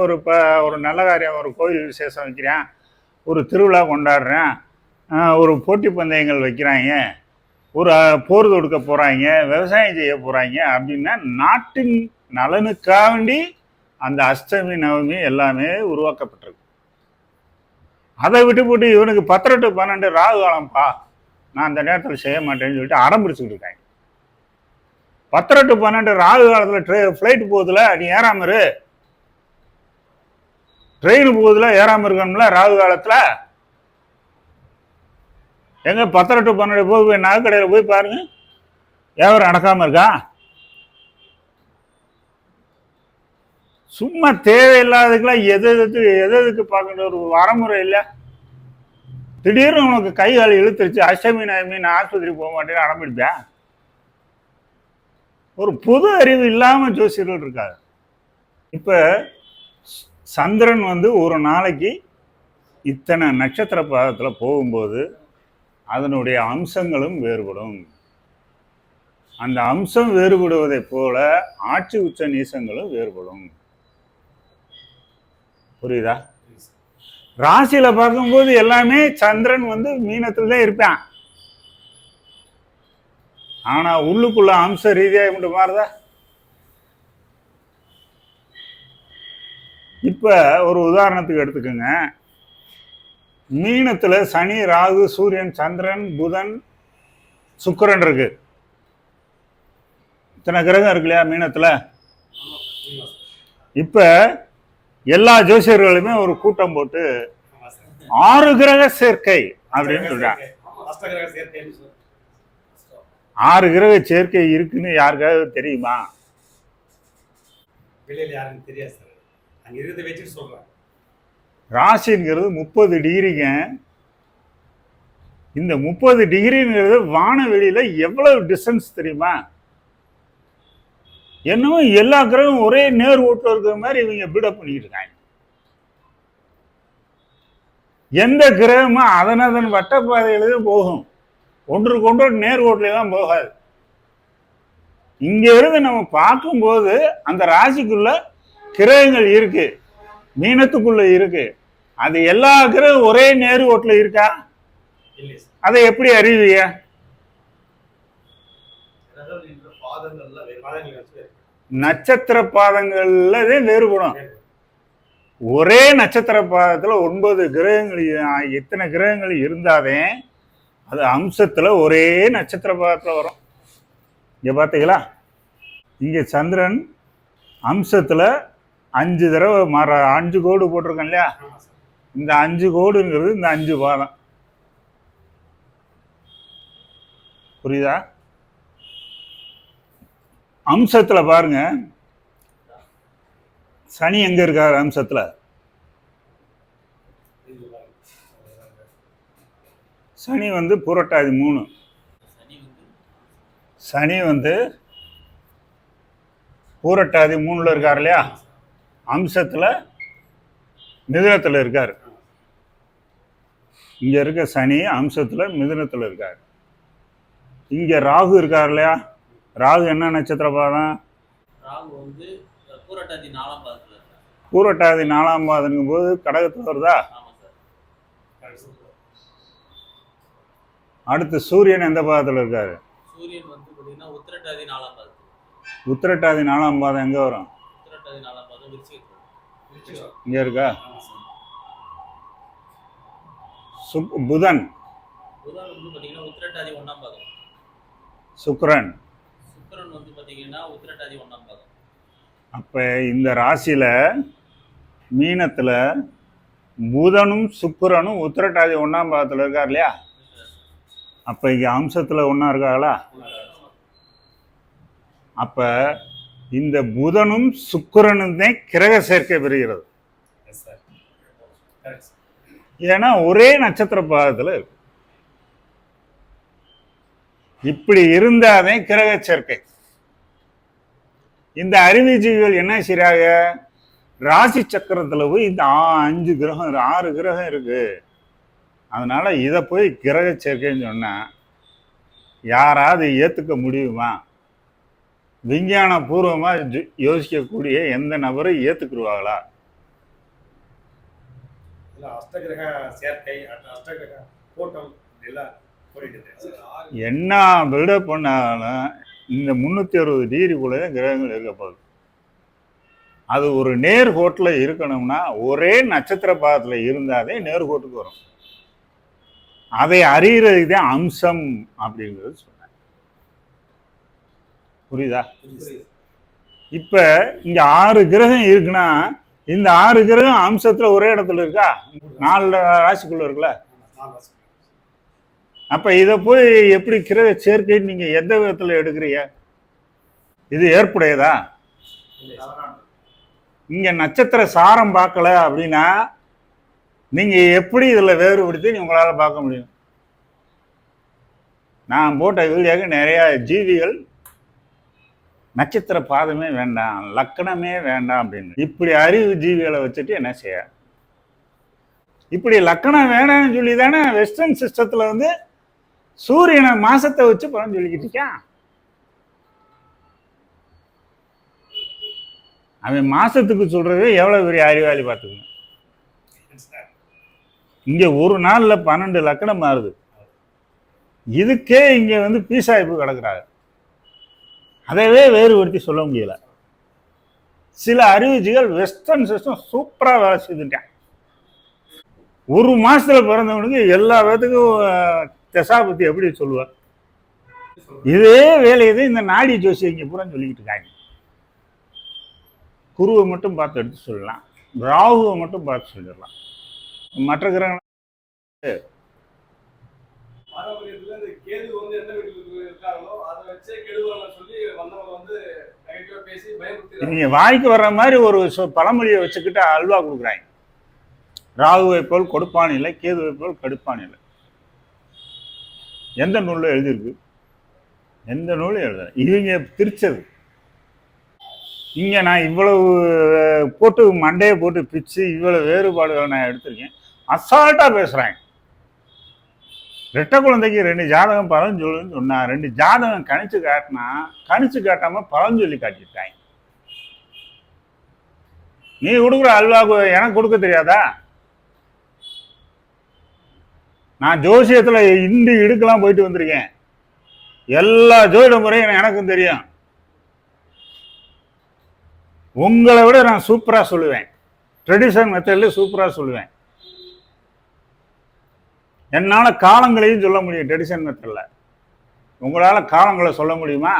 A: ஒரு நல்ல காரியம், ஒரு கோயில் விசேஷம் வைக்கிறேன், ஒரு திருவிழா கொண்டாடுறேன், ஒரு போட்டி பந்தயங்கள் வைக்கிறாங்க, ஒரு போர் தொடுக்க போகிறாங்க, விவசாயம் செய்ய போகிறாங்க அப்படின்னா நாட்டின் நலனுக்காக வேண்டி அந்த அஷ்டமி நவமி எல்லாமே உருவாக்கப்பட்டிருக்கு. அதை விட்டு போட்டு இவனுக்கு 10 to 12 ராகு காலம்ப்பா, நான் அந்த நேரத்தில் செய்ய மாட்டேன்னு சொல்லிட்டு அடம் பிடிச்சிக்கிட்டு இருக்காங்க. 10 to 12 ராகு காலத்தில் ஃப்ளைட் போகுதுல, நீ ஏறாம இரு. ட்ரெயின் போகுதுல, ஏறாம இருக்கணும்ல ராகு காலத்தில். எங்க 10 to 12 போய் நகைக்கடையில் போய் பாருங்க, வியாபாரம் நடக்காம இருக்கா? சும்மா தேவையில்லாததுக்கெல்லாம் எதுக்கு பார்க்கணும், ஒரு வரமுறை இல்லை. திடீர்னு உனக்கு கை கால் இழுத்துருச்சு, அஷ்டமி நவமி நான் ஆஸ்பத்திரி போக மாட்டேன்னு அடம்பிடிப்பேன். ஒரு பொது அறிவு இல்லாம ஜோசியர்கள் இருக்காது. இப்ப சந்திரன் ஒரு நாளைக்கு இத்தனை நட்சத்திர பாதத்துல போகும்போது அதனுடைய அம்சங்களும் வேறுபடும். அந்த அம்சம் வேறுபடுவதை போல ஆட்சி உச்ச நீசங்களும் வேறுபடும். புரியுதா? ராசியில பார்க்கும்போது எல்லாமே சந்திரன் மீனத்துல தான் இருப்பான். ஆனா உள்ளுக்குள்ள அம்ச ரீதியா மட்டும் மாறுதா? இப்ப ஒரு உதாரணத்துக்கு எடுத்துக்கோங்க. மீனத்துல சனி, ராகு, சூரியன், சந்திரன், புதன், சுக்கிரன் இருக்கு. இத்தனை கிரகம் இருக்கு இல்லையா மீனத்துல? இப்ப எல்லா ஜோசியர்களுமே ஒரு கூட்டம் போட்டு 6 கிரக சேர்க்கை அப்படின்னு சொல்றாங்க. 6 கிரக சேர்க்கை இருக்குன்னு யாருக்காவது தெரியுமா? ராசிங்கிறது 30 டிகிரிங்க. இந்த 30 டிகிரிங்கிறது வானவெளியில எவ்வளவு டிஸ்டன்ஸ் தெரியுமா? என்னவோ எல்லா கிரகம் ஒரே நேர் ஓட்டு இருக்கிற மாதிரி இவங்க பில்டப் பண்ணிட்டு இருக்காங்க. எந்த கிரகமும் அதன் வட்டப்பாதையில போகும், ஒன்றுக்கு ஒன்று நேர் ஓட்டுல தான் போகாது. இங்க இருந்து நம்ம பார்க்கும்போது அந்த ராசிக்குள்ள கிரகங்கள் இருக்கு, மீனத்துக்குள்ள இருக்கு. அது எல்லா கிரகம் ஒரே நேர் ஓட்டுல இருக்கா? அதை எப்படி அறிவிய? நட்சத்திர பாதங்கள்ல வேறுபடும். ஒரே நட்சத்திர பாதத்துல 9 கிரகங்கள், எத்தனை கிரகங்கள் இருந்தாதே அது அம்சத்துல ஒரே நட்சத்திர பாதத்துல வரும். இங்க பாத்தீங்களா? இங்க சந்திரன் அம்சத்துல 5 தடவை 5 கோடு போட்டிருக்கேன் இல்லையா? இந்த 5 கோடுங்கிறது இந்த 5 பாதம். புரியுதா? அம்சத்துல பாருங்க, சனி எங்க இருக்காரு அம்சத்துல? சனி புரட்டாதி 3. சனி பூரட்டாதி 3ல இருக்காரு இல்லையா? அம்சத்துல மிதுனத்துல இருக்காரு. இங்க இருக்க சனி அம்சத்துல மிதுனத்துல இருக்காரு. இங்க ராகு இருக்காரு இல்லையா? ராகு என்ன நட்சத்திர பாதம்? பூரட்டாதி 4ஆம் பாதங்கும் போது கடகத்துல வருதா? அடுத்து சூரியன் எந்த பாதத்துல இருக்காரு? உத்திரட்டாதி 4ஆம் பாதம் எங்க வரும்? இங்க இருக்கா? புதன் சுக்கிரன். அப்ப இந்த ராசியில மீனத்துல புதனும் சுக்கிரனும் உத்திரட்டாதி 1ஆம் பாதத்துல இருக்காரு இல்லையா? அப்ப இங்க அம்சத்துல ஒன்னா இருக்காங்களா? அப்ப இந்த புதனும் சுக்கிரனும் தான் கிரக சேர்க்கை பெறுகிறது. ஏன்னா ஒரே நட்சத்திர பாதத்துல இருக்கு. இப்படி இருந்தாதே கிரக சேர்க்கை. இந்த அறிவுஜீவிகள் என்ன செய்றாங்க? ராசி சக்கரத்துல போய் இந்த 5 கிரகம் 6 கிரகம் இருக்கு, அதனால இதை போய் கிரக சேர்க்கைன்னு சொன்னா யாராவது ஏத்துக்க முடியுமா? விஞ்ஞான பூர்வமா யோசிக்கக்கூடிய எந்த நபரும் ஏத்துக்குருவாங்களா? என்ன பில்டப் பண்ணாலும் இந்த 360 டிகிரிக்குள்ளே கிரகங்கள் இருக்க போகுது. அது ஒரு நேர்கோட்டில் இருக்கணும்னா ஒரே நட்சத்திர பாதத்தில் இருந்தாலே நேர்கோட்டுக்கு வரும். அதை அறியறதுக்கு தான் அம்சம் அப்படிங்கிறது சொன்னேன். புரியுதா? இப்ப இங்க 6 கிரகம் இருக்குன்னா இந்த 6 கிரகம் அம்சத்துல ஒரே இடத்துல இருக்கா? 4 ராசிக்குள்ள இருக்குல்ல. அப்ப இத போய் எப்படி கிரக சேர்க்கை நீங்க எந்த விதத்துல எடுக்கிறீங்க? இது ஏற்புடையதா? இங்க நட்சத்திர சாரம் பார்க்கல அப்படின்னா நீங்க எப்படி இதுல வேறுபடுத்தி உங்களால பார்க்க முடியும்? நான் போட்ட வீடியோக்கு நிறைய ஜீவிகள் நட்சத்திர பாதமே வேண்டாம், லக்கணமே வேண்டாம் அப்படின்னு இப்படி அறிவு ஜீவிகளை வச்சுட்டு என்ன செய்ய? இப்படி லக்கணம் வேணாம்னு சொல்லி தானே வெஸ்டர்ன் சிஸ்டத்துல வந்து சூரியனை மாசத்தை வச்சு பலன் சொல்லிக்கிட்டு இருக்கான். அவன் மாசத்துக்கு சொல்றது எவ்வளவு பெரிய அறிவாளி பார்த்துக்கணும். இங்க ஒரு நாள்ல 12 லக்கணம் மாறுது. இதுக்கே இங்க வந்து பீசாய்ப்பு கிடக்குறாங்க. அதவே வேறுபடுத்தி சொல்ல முடியல. சில அறிவுஜிகள் வெஸ்டர்ன் சிஸ்டம் சூப்பரா வேலை செய்துட்டான். ஒரு மாசத்துல பிறந்தவனுக்கு எல்லா பேத்துக்கும் தசாபத்தி எப்படி சொல்லுவார்? இதே வேலையை இந்த நாடி ஜோசி இங்க பூரா சொல்லிக்கிட்டு இருக்காங்க. குருவை மட்டும் பார்த்து எடுத்து சொல்லலாம், ராகுவை மட்டும் பார்த்து சொல்லிடலாம். மற்ற கிரகங்கள் நீங்க வாய்க்கு வர்ற மாதிரி ஒரு பழமொழியை வச்சுக்கிட்டு அல்வா கொடுக்குறாங்க. ராகுவை போல் கொடுப்பான் இல்லை, கேதுவை போல் கடுப்பான் இல்லை. எந்த நூல்ல எழுதியிருக்கு? எந்த நூலும் எழுத இவங்க பிரிச்சது. இங்க நான் இவ்வளவு போட்டு மண்டையை போட்டு பிச்சு இவ்வளவு வேறுபாடுகளை நான் எடுத்திருக்கேன். அசால்ட்டா பேசுறாங்க. ரெட்டை குழந்தைக்கு 2 ஜாதகம் பலன் சொல்லுன்னு சொன்னா 2 ஜாதகம் கணிச்சு காட்டினா கணிச்சு காட்டாம பலன் சொல்லி காட்டிட்டாங்க. நீ கொடுக்குற அல்வாக்கு எனக்கு கொடுக்க தெரியாதா? நான் ஜோசியத்துல இண்டு இடுக்கெல்லாம் போயிட்டு வந்திருக்கேன். எல்லா ஜோதிட முறையும் எனக்கும் தெரியும். உங்களை விட நான் சூப்பரா சொல்லுவேன். ட்ரெடிஷன் மெத்தட்ல சூப்பரா சொல்லுவேன். என்னால காலங்களையும் சொல்ல முடியும் ட்ரெடிஷன் மெத்தட்ல. உங்களால காலங்களை சொல்ல முடியுமா?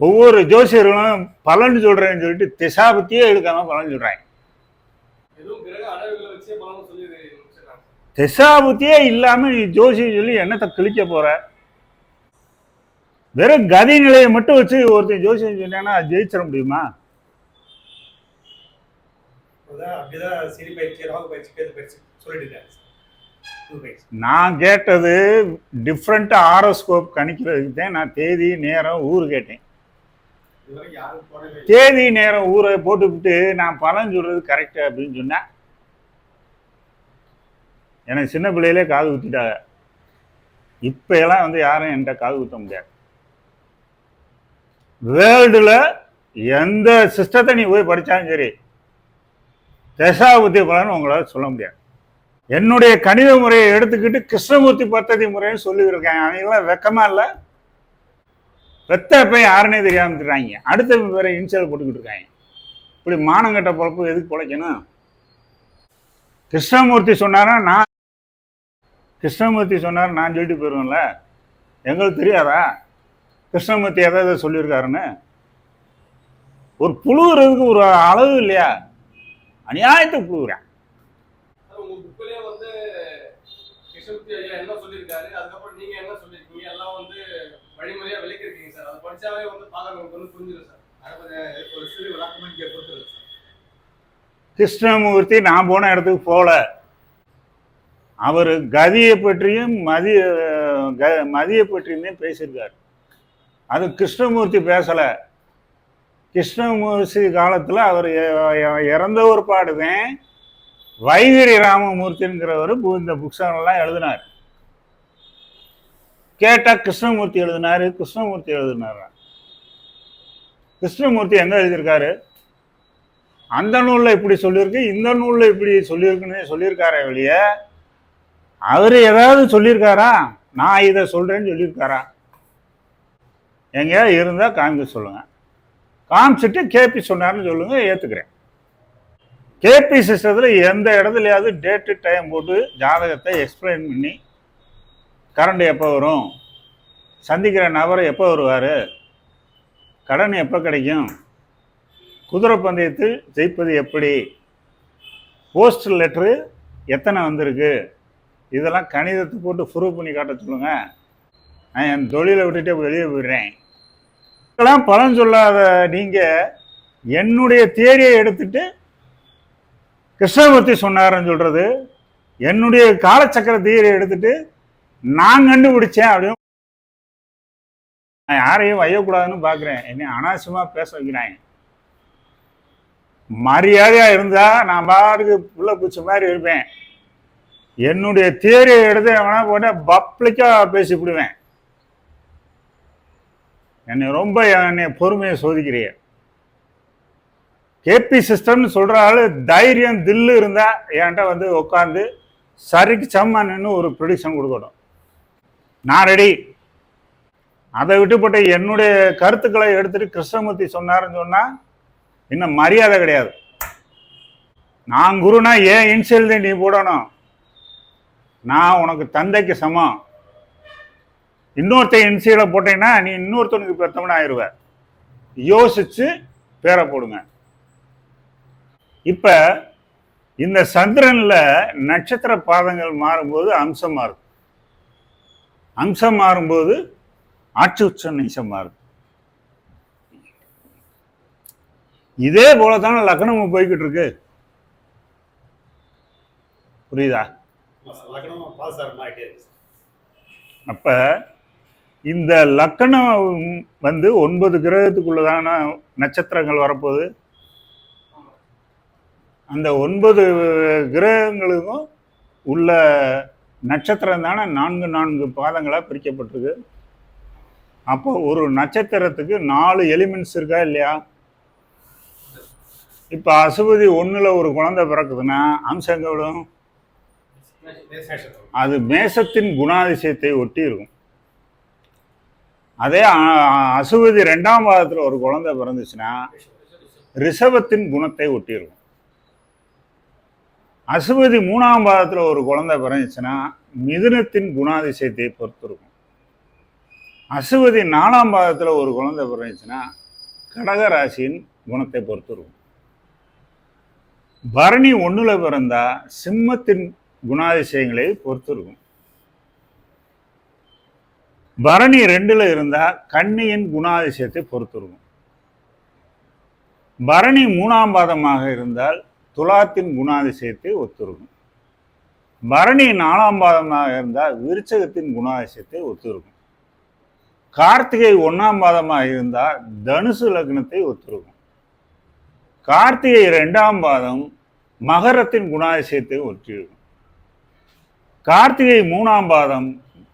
A: ஒவ்வொரு ஜோசியர்களும் பலன் சொல்றேன்னு சொல்லிட்டு திசாபத்தியே எடுக்காம பலன் சொல்றாங்க. திசாபத்தியே இல்லாம நீ ஜோசியம் சொல்லி என்னத்தை கிழிக்க போற? வெறும் கதி நிலையை மட்டும் வச்சு ஒருத்தர் ஜோசியம் சொன்னா ஜெயிச்சிட முடியுமா? நான் கேட்டது டிஃப்ரெண்ட் ஆரோஸ்கோப் கணிக்கிறதுக்கு தான். நான் தேதி நேரம் ஊர் கேட்டேன். தேதி நேரம் ஊரை போட்டுவிட்டு நான் பலன் சொல்றது கரெக்ட் அப்படின்னு சொன்னா எனக்கு சின்ன பிள்ளையிலே காது குத்திட்டாங்க. இப்ப எல்லாம் வந்து யாரும் என்கிட்ட காது குத்த முடியாது. வேர்ல்டுல எந்த சிஸ்டத்தை நீ போய் படிச்சாலும் சரி தசாபுத்தி பலன் உங்களால சொல்ல முடியாது. என்னுடைய கணித முறையை எடுத்துக்கிட்டு கிருஷ்ணமூர்த்தி பத்ததி முறைன்னு சொல்லியிருக்காங்க. அவங்களாம் வெக்கமா இல்லை? வெத்த போய் யாருன்னே தெரியாம இருக்கிறாங்க. அடுத்த வேற இன்சியல் போட்டுக்கிட்டு இருக்காங்க. இப்படி மானங்கட்ட பொழப்பு எதுக்கு பொழைக்கணும்? கிருஷ்ணமூர்த்தி சொன்னாரா நான் சொல்லிட்டு போயிருவேன்ல. எங்களுக்கு தெரியாதா கிருஷ்ணமூர்த்தி எதாவது சொல்லியிருக்காருன்னு? ஒரு புழுகிறதுக்கு ஒரு அளவு இல்லையா? அநியாயத்தை புழுகிறேன். கிருஷ்ணமூர்த்தி நான் போன இடத்துக்கு போல. அவரு கதியை பற்றியும் மதியை பற்றியுமே பேசியிருக்காரு. அது கிருஷ்ணமூர்த்தி பேசல. கிருஷ்ணமூர்த்தி காலத்துல அவர் இறந்த ஒரு பாடுதான் வைகிரி ராமமூர்த்திங்கிறவர் இந்த புக்ஸெல்லாம் எழுதினார். கேட்டா கிருஷ்ணமூர்த்தி எழுதினாரு. கிருஷ்ணமூர்த்தி எங்க எழுதியிருக்காரு? அந்த நூல்ல இப்படி சொல்லியிருக்கு, இந்த நூல்ல இப்படி சொல்லியிருக்குன்னு சொல்லியிருக்காரே வெளிய அவரு ஏதாவது சொல்லியிருக்காரா? நான் இதை சொல்றேன்னு சொல்லியிருக்காரா? எங்கேயாவது இருந்தா காமிக்க சொல்லுங்க. காமிச்சிட்டு கேபி சொன்னார்னு சொல்லுங்க, ஏத்துக்கிறேன். கேபி சிஸ்டத்துல எந்த இடத்துலயாவது டேட்டு டைம் போட்டு ஜாதகத்தை எக்ஸ்பிளைன் பண்ணி கரண்ட் எப்போ வரும், சந்திக்கிற நபர் எப்போ வருவார், கடன் எப்போ கிடைக்கும், குதிரை பந்தயத்தில் ஜெயிப்பது எப்படி, போஸ்டல் லெட்ரு எத்தனை வந்திருக்கு, இதெல்லாம் கணிதத்தை போட்டு ப்ரூவ் பண்ணி காட்ட சொல்லுங்க. நான் என் தொழிலை விட்டுட்டு வெளியே போயிடுறேன். இதெல்லாம் பலன் சொல்லாத நீங்கள் என்னுடைய தியரியை எடுத்துட்டு கிருஷ்ணமூர்த்தி சொன்னாருன்னு சொல்றது, என்னுடைய காலச்சக்கர தியரியை எடுத்துட்டு நான் கண்டுபிடிச்சேன் அப்படின்னு நான் யாரையும் வையக்கூடாதுன்னு பார்க்குறேன். என்னை அனாவசியமாக பேச வைக்கிறாங்க. மரியாதையா இருந்தா நான் பாட்டுக்கு புள்ள பூச்சி மாதிரி இருப்பேன். என்னுடைய தியரியை எடுத்து எவனா போட்ட பப்ளிக்கா பேசிவிடுவேன். என்னை பொறுமையை சோதிக்கிறிய. கேபி சிஸ்டம்னு சொல்ற ஆளு தைரியம் தில்லு இருந்தா என்கிட்ட வந்து உட்காந்து சரிக்கு சம்மான்னு ஒரு ப்ரொடிக்ஷன் கொடுக்கணும். நான் ரெடி. அதை விட்டுப்பட்ட என்னுடைய கருத்துக்களை எடுத்துட்டு கிருஷ்ணமூர்த்தி சொன்னாருன்னு சொன்னா இன்னும் மரியாதை கிடையாது. நான் குருனா ஏன் இன்சியல் நீ போடணும். நான் உனக்கு தந்தைக்கு சமம். இன்னொருத்த இன்சியலை போட்டீங்கன்னா நீ இன்னொருத்தனுக்கு பெருத்தவன ஆயிடுவ. யோசிச்சு பேரை போடுங்க. இப்ப இந்த சந்திரன்ல நட்சத்திர பாதங்கள் மாறும்போது அம்சம் மாறுது. அம்சம் மாறும்போது ஆட்சி உச்ச நீசம் மாறுது. இதே போலதான லக்னமும் போய்கிட்டு இருக்கு. புரியுதா? அப்ப இந்த லக்கணம் வந்து 9 கிரகத்துக்குள்ளதான நட்சத்திரங்கள் வரப்போகுது. அந்த 9 கிரகங்களுக்கும் உள்ள நட்சத்திரம் தானே 4 பாதங்களா பிரிக்கப்பட்டிருக்கு. அப்போ ஒரு நட்சத்திரத்துக்கு 4 எலிமெண்ட்ஸ் இருக்கா இல்லையா? இப்ப அசுபதி 1ல ஒரு குழந்தை பிறக்குதுன்னா அம்சம் எங்க விடும்? அது மேசத்தின் குணாதிசயத்தை ஒட்டி இருக்கும். அதே அசுபதி 2ஆம் பாதத்துல ஒரு குழந்தை பிறந்துச்சுன்னா ரிஷபத்தின் குணத்தை ஒட்டி இருக்கும். அசுபதி 3ஆம் பாதத்துல ஒரு குழந்தை பிறந்துச்சுன்னா மிதுனத்தின் குணாதிசயத்தை பொறுத்து இருக்கும். அசுபதி 4ஆம் பாதத்துல ஒரு குழந்தை பிறந்துச்சுன்னா கடகராசியின் குணத்தை பொறுத்து இருக்கும். பரணி 1ல பிறந்தா சிம்மத்தின் குணாதிசயங்களை பொறுத்து இருக்கும். பரணி 2ல இருந்தா கன்னியின் குணாதிசயத்தை பொறுத்து இருக்கும். பரணி 3ஆம் பாதமாக இருந்தால் துலாத்தின் குணாதிசயத்தை ஒத்திருக்கும். பரணி 4ஆம் பாதமாக இருந்தால் விருச்சகத்தின் குணாதிசயத்தை ஒத்திருக்கும். கார்த்திகை 1ஆம் பாதமாக இருந்தால் தனுசு லக்னத்தை ஒத்திருக்கும். கார்த்திகை 2ஆம் பாதம் மகரத்தின் குணாதிசயத்தை ஒற்றிருக்கும். கார்த்திகை 3ஆம் பாதம்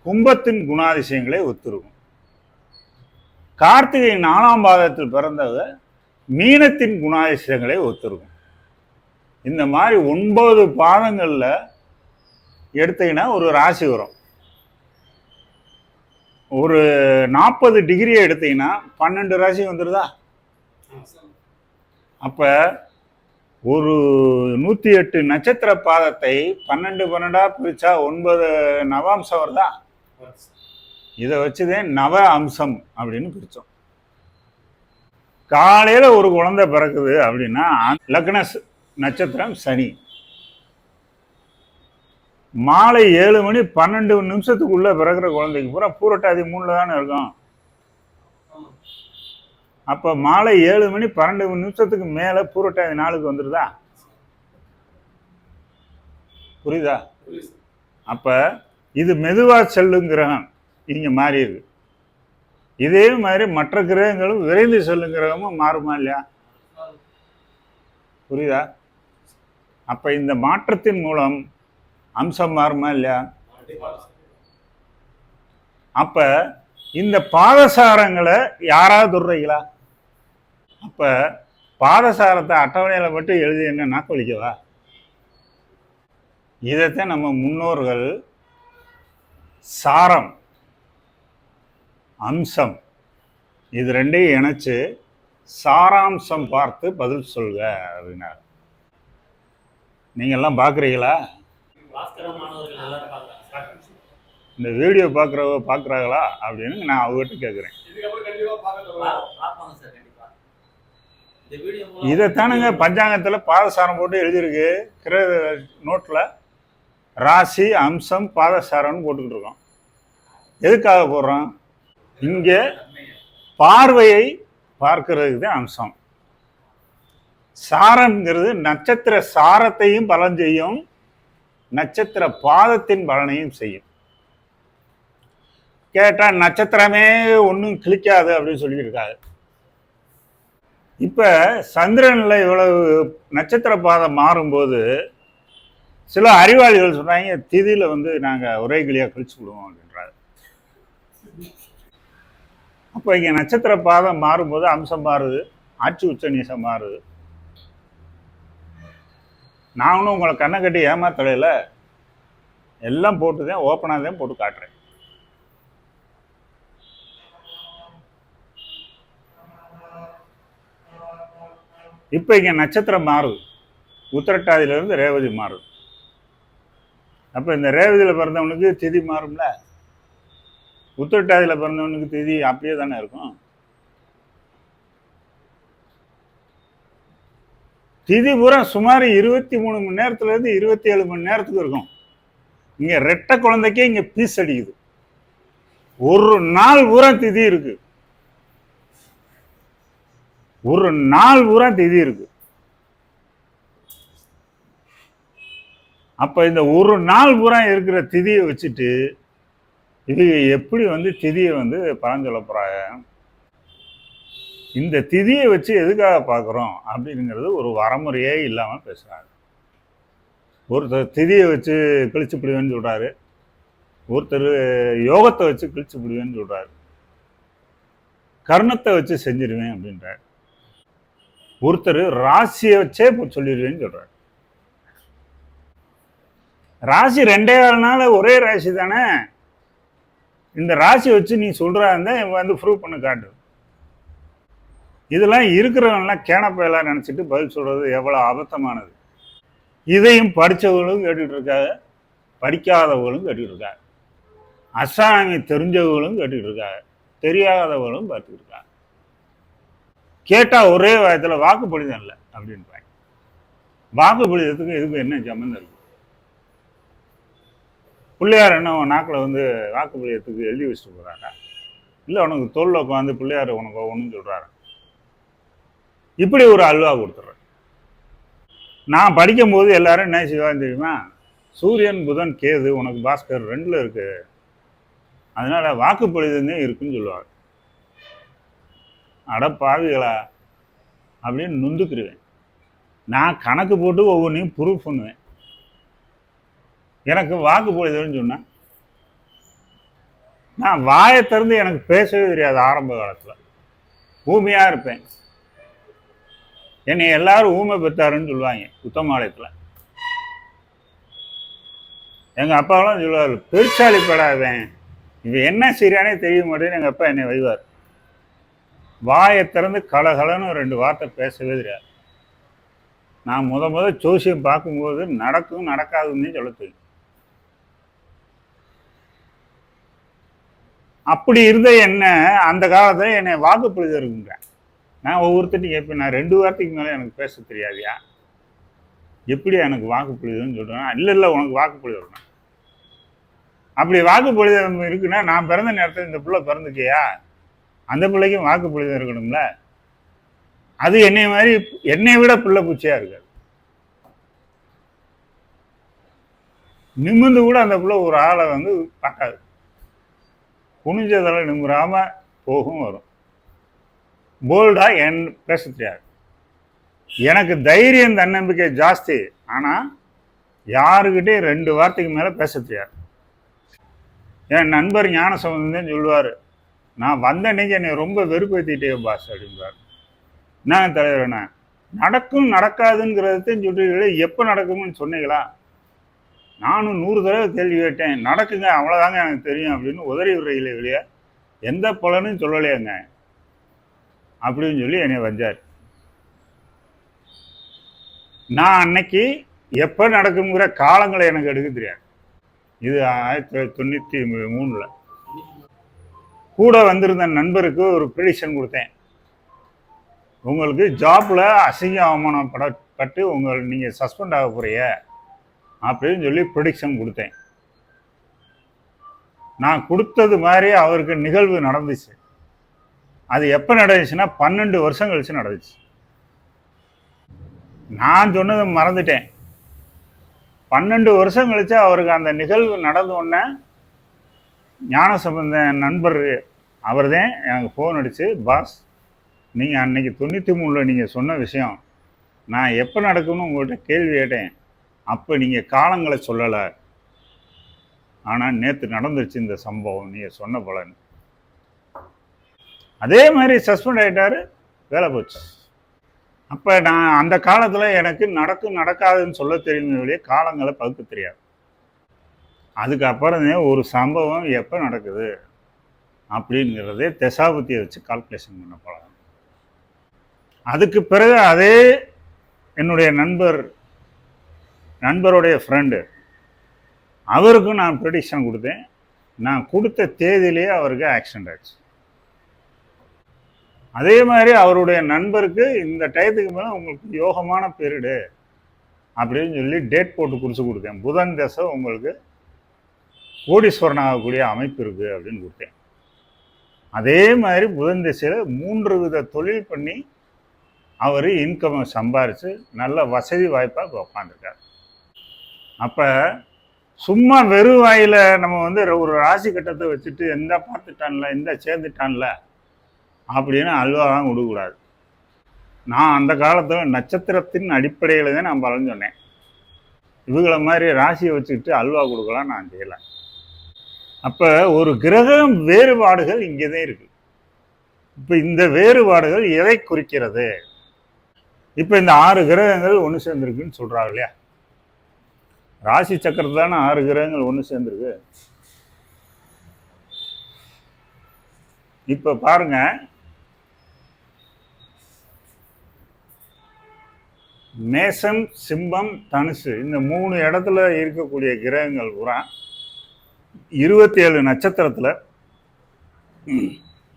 A: கும்பத்தின் குணாதிசயங்களை ஒத்திருக்கும். கார்த்திகை 4ஆம் பாதத்தில் பிறந்தவர் மீனத்தின் குணாதிசயங்களை ஒத்திருக்கும். இந்த மாதிரி 9 பாதங்கள்ல எடுத்தீங்கன்னா ஒரு ராசி வரும். ஒரு 40 டிகிரியை எடுத்தீங்கன்னா 12 ராசி வந்துருதா? அப்ப ஒரு 108 நட்சத்திர பாதத்தை 12 பிரிச்சா 9 நவாம்சம் வருதா? இதை வச்சுதான் நவ அம்சம் அப்படின்னு பிரிச்சோம். காலையில ஒரு குழந்தை பிறக்குது அப்படின்னா லக்ன நட்சத்திரம் சனி. மாலை 7 மணி 12 நிமிஷத்துக்குள்ள பிறகுற குழந்தைக்கு பூரா பூரட்டாதி 3ல தானே இருக்கும். அப்ப மாலை 7 மணி 12 நிமிஷத்துக்கு மேல பூரட்டாதி 4க்கு வந்துருதா? புரியுதா? அப்ப இது மெதுவா செல்லும் கிரகம் இங்க மாறி இருக்கு. இதே மாதிரி மற்ற கிரகங்களும் விரைந்து செல்லும் கிரகமும் மாறுமா இல்லையா? புரியுதா? அப்ப இந்த மாற்றத்தின் மூலம் அம்சம் மாறுமா இல்லையா? அப்ப இந்த பாதசாரங்களை யாராவது துடுறீங்களா? அப்ப பாதசாரத்தை அட்டவணையில மட்டும் எழுதி என்ன நாக்கு வலிக்கவா? இதைத்தான் நம்ம முன்னோர்கள் சாரம் அம்சம் இது ரெண்டையும் இணைச்சு சாராம்சம் பார்த்து பதில் சொல்க அப்படின்னாரு. நீங்க எல்லாம் பாக்குறீங்களா? இந்த வீடியோ பாக்குறாங்களா அப்படின்னு நான் அவங்ககிட்ட கேட்குறேன். இதைத்தானுங்க பஞ்சாங்கத்தில் பாதசாரம் போட்டு எழுதியிருக்கு. நோட்டில் ராசி அம்சம் பாதசாரம்னு போட்டுக்கிட்டு இருக்கோம். எதுக்காக போடுறோம்? இங்கே பார்வையை பார்க்கறதுக்கு தான் அம்சம். சாரம்ங்கிறது நட்சத்திர சாரத்தையும் பலன் செய்யும், நட்சத்திர பாதத்தின் பலனையும் செய்யும். கேட்டா நட்சத்திரமே ஒன்றும் கிளிக்காது அப்படின்னு சொல்லியிருக்காரு. இப்ப சந்திரன்ல இவ்வளவு நட்சத்திர பாதம் மாறும்போது சில அறிவாளிகள் சொன்னாங்க, திதியில நாங்க ஒரே கிளியா கழிச்சு விடுவோம் அப்படின்றாரு. அப்ப இங்க நட்சத்திர பாதம் மாறும்போது அம்சம் மாறுது, ஆட்சி உச்ச நீசம் மாறுது. நான் ஒன்றும் உங்களை கண்ணை கட்டி ஏமாத்தலையில, எல்லாம் போட்டுதான் ஓப்பனாக தான் போட்டு காட்டுறேன். இப்போ இங்கே நட்சத்திரம் மாறுது, உத்திரட்டாதியிலிருந்து ரேவதி மாறுது. அப்போ இந்த ரேவதியில் பிறந்தவனுக்கு திதி மாறும்ல, உத்திரட்டாதியில் பிறந்தவனுக்கு திதி அப்படியே தானே இருக்கும். திதி பூரா சுமார் 23 மணி நேரத்துலேருந்து 27 மணி நேரத்துக்கு இருக்கும். இங்கே ரெட்டை குழந்தைக்கே இங்கே பீஸ் அடிக்குது. ஒரு நாள் பூரா திதி இருக்கு, ஒரு நாள் பூரா திதி இருக்கு. அப்ப இந்த ஒரு நாள் பூரா இருக்கிற திதியை வச்சுட்டு இது எப்படி திதியை பலன் சொல்ல போறாங்க? இந்த திதியை வச்சு எதுக்காக பார்க்குறோம் அப்படிங்கிறது ஒரு வரமுறையே இல்லாமல் பேசுறாங்க. ஒருத்தர் திதியை வச்சு கிழிச்சு பிடிவேன்னு சொல்றாரு, ஒருத்தர் யோகத்தை வச்சு கிழிச்சு பிடிவேன்னு சொல்றாரு, கர்ணத்தை வச்சு செஞ்சிருவேன் அப்படின்றார், ஒருத்தர் ராசியை வச்சே சொல்லிடுவேன்னு சொல்றாரு. ராசி 2 நாள் ஒரே ராசி தானே, இந்த ராசி வச்சு நீ சொல்றாருந்தா ப்ரூவ் பண்ண காட்டு. இதெல்லாம் இருக்கிறவங்கலாம் கேனப்பையெல்லாம் நினைச்சிட்டு பதில் சொல்றது எவ்வளவு அபத்தமானது. இதையும் படித்தவர்களும் கேட்டுட்டு இருக்காங்க, படிக்காதவர்களும் கேட்டுட்டு இருக்காங்க, அஸ்ட்ரானமி தெரிஞ்சவர்களும் கேட்டுட்டு இருக்காங்க, தெரியாதவர்களும் பார்த்துட்டு இருக்காங்க. கேட்டா ஒரே வாயத்தில் வாக்குப்பளிதம் இல்லை அப்படின்றாங்க. வாக்குப்பளிதத்துக்கு இதுக்கு என்ன சம்மந்தம் இருக்கு? பிள்ளையார் என்ன நாக்கில் வாக்குப்பளிதத்துக்கு எழுதி வச்சுட்டு போறாரா? இல்லை உனக்கு தோல்ல உட்காந்து பிள்ளையார் உனக்கு ஒன்றும் சொல்றாரு? இப்படி ஒரு அல்வா கொடுத்துட்றேன். நான் படிக்கும் போது எல்லாரும் என்ன செய்வாங்க தெரியுமா? சூரியன் புதன் கேது உனக்கு பாஸ்கர் 2ல் இருக்கு, அதனால வாக்குப்பளிதமே இருக்குன்னு சொல்லுவாங்க. அட பாவிகளா அப்படின்னு நொந்துக்குருவேன். நான் கணக்கு போட்டு ஒவ்வொன்றையும் ப்ரூஃப் பண்ணுவேன். எனக்கு வாக்குப்பளிதம்னு சொன்னேன், நான் வாயை திறந்து எனக்கு பேசவே தெரியாது. ஆரம்ப காலத்தில் ஊமையா இருப்பேன். என்னை எல்லாரும் ஊமை பெற்றாருன்னு சொல்லுவாங்க உத்தமாலயத்தில். எங்க அப்பாவெல்லாம் சொல்லுவார், பெருசாலி படாதேன், இவன் என்ன சரியானே தெரிய மாட்டேன்னு எங்க அப்பா என்னை வைவார். வாயை திறந்து கலகலன்னு 2 வார்த்தை பேசவே தெரியாது. நான் முத ஜோசியம் பார்க்கும்போது நடக்கும் நடக்காதுன்னு சொல்ல தெரியும். அப்படி இருந்த என்ன அந்த காலத்தில் என்னை வாக்குப்பளிதம் இருக்குங்க. நான் ஒவ்வொருத்தட்டையும் கேட்பேன், நான் 2 வாரத்துக்கு மேலே எனக்கு பேச தெரியாதியா, எப்படி எனக்கு வாக்குப்பளிதம்னு சொல்கிறேன்? இல்லை உனக்கு வாக்குப்பளிதம் இருக்கணும். அப்படி வாக்குப்பளிதம் இருக்குன்னா நான் பிறந்த நேரத்தில் இந்த பிள்ளை பிறந்துக்கியா, அந்த பிள்ளைக்கும் வாக்குப்பளிதம் இருக்கணும்ல. அது என்னை விட பிள்ளை பூச்சியா இருக்காது. நிமிர்ந்து கூட அந்த பிள்ளை ஒரு ஆளை பார்க்காது, குனிஞ்சதெல்லாம் நிமிராம போகும் வரும். போல்டா பேச தெரியாது. எனக்கு தைரியம் தன்னம்பிக்கை ஜாஸ்தி, ஆனா யாருக்கிட்டே 2 வார்த்தைக்கு மேல பேச தெரியாது. என் நண்பர் ஞானசம்பந்தன் சொல்லுவாரு, நான் வந்த அன்னைக்கு என்னை ரொம்ப வெறுப்பேற்றிட்டே பாஸ் அப்படின்பார். என்ன தலைவர்னா, நடக்கும் நடக்காதுங்கிறதையும் சொல்றீங்களே, எப்போ நடக்கும்னு சொன்னீங்களா? நானும் 100 தடவை கேள்வி கேட்டேன், நடக்குங்க அவ்வளோதாங்க எனக்கு தெரியும் அப்படின்னு உதறி விடுறீங்களே வெளியே, எந்த பலனும் சொல்லலையாங்க. அப்படின்னு சொல்லி என்னை வந்தார். நான் அன்னைக்கு எப்போ நடக்குங்கிற காலங்களை எனக்கு எடுக்க தெரியாது. இது 1993 கூட வந்திருந்த நண்பருக்கு ஒரு ப்ரெடிக்ஷன் கொடுத்தேன். உங்களுக்கு ஜாப்ல அசிங்க அவமானப்பட்டு நீங்கள் சஸ்பெண்ட் ஆக போறீங்க அப்படின்னு சொல்லி ப்ரெடிக்ஷன் கொடுத்தேன். நான் கொடுத்தது மாதிரி அவருக்கு நிகழ்வு நடந்துச்சு. அது எப்போ நடந்துச்சுன்னா 12 வருஷம் கழிச்சு நடந்துச்சு. நான் சொன்னதை மறந்துட்டேன். 12 வருஷம் கழிச்சு அவருக்கு அந்த நிகழ்வு நடந்த உடனே ஞானசம்பந்த நண்பர் அவர் தான் எனக்கு ஃபோன் அடித்து, பாஸ் நீங்கள் அன்னைக்கு 93 நீங்கள் சொன்ன விஷயம் நான் எப்போ நடக்கும்னு உங்கள்கிட்ட கேள்வி கேட்டேன். அப்போ நீங்கள் காலங்களை சொல்லலை, ஆனால் நேற்று நடந்துருச்சு இந்த சம்பவம் நீங்கள் சொன்ன பலன். அதே மாதிரி சஸ்பெண்ட் ஆகிட்டாரு, வேலை போச்சு. அப்போ நான் அந்த காலத்தில் எனக்கு நடக்காதுன்னு சொல்ல தெரியுமே வெளியே காலங்களை பகுக்க தெரியாது. அதுக்கப்புறம் ஒரு சம்பவம் எப்போ நடக்குது அப்படிங்கிறதே தசாபுத்தியை வச்சு கால்குலேஷன் பண்ண போகலாம். அதுக்கு பிறகு அதே என்னுடைய நண்பருடைய ஃப்ரெண்டு அவருக்கும் நான் ப்ரெடிக்ஷன் கொடுத்தேன். நான் கொடுத்த தேதியிலேயே அவருக்கு ஆக்சிடென்ட் ஆச்சு. அதே மாதிரி அவருடைய நண்பருக்கு இந்த டயத்துக்கு மேலே உங்களுக்கு யோகமான பீரியடு அப்படின்னு சொல்லி டேட் போட்டு குறித்து கொடுத்தேன். புதன் தசை உங்களுக்கு கோடீஸ்வரன் ஆகக்கூடிய அமைப்பு இருக்குது அப்படின்னு கொடுத்தேன். அதே மாதிரி புதன் திசையில் 3 வித தொழில் பண்ணி அவர் இன்கம் சம்பாரித்து நல்ல வசதி வாய்ப்பாக இப்போ உட்காந்துருக்கார். அப்போ சும்மா வெறும் வாயில் நம்ம ஒரு ராசி கட்டத்தை வச்சுட்டு எந்த பார்த்துட்டான்ல இந்த சேர்ந்துட்டான்ல அப்படின்னு அல்வாலாம் கொடுக்கக்கூடாது. நான் அந்த காலத்தில் நட்சத்திரத்தின் அடிப்படையில் தான் நான் பலன் சொன்னேன். இவங்களை மாதிரி ராசியை வச்சுக்கிட்டு அல்வா கொடுக்கலாம் நான் செய்யலை. அப்போ ஒரு கிரகம் வேறுபாடுகள் இங்கே தான் இருக்குது. இப்போ இந்த வேறுபாடுகள் எதை குறிக்கிறது? இப்போ இந்த 6 கிரகங்கள் ஒன்று சேர்ந்துருக்குன்னு சொல்கிறாங்க இல்லையா? ராசி சக்கரத்தில் தானே 6 கிரகங்கள் ஒன்று சேர்ந்துருக்கு. இப்போ பாருங்க, மேசம், சிம்மம், தனுசு இந்த 3 இடத்துல இருக்கக்கூடிய கிரகங்கள் பூரா 27 நட்சத்திரத்தில்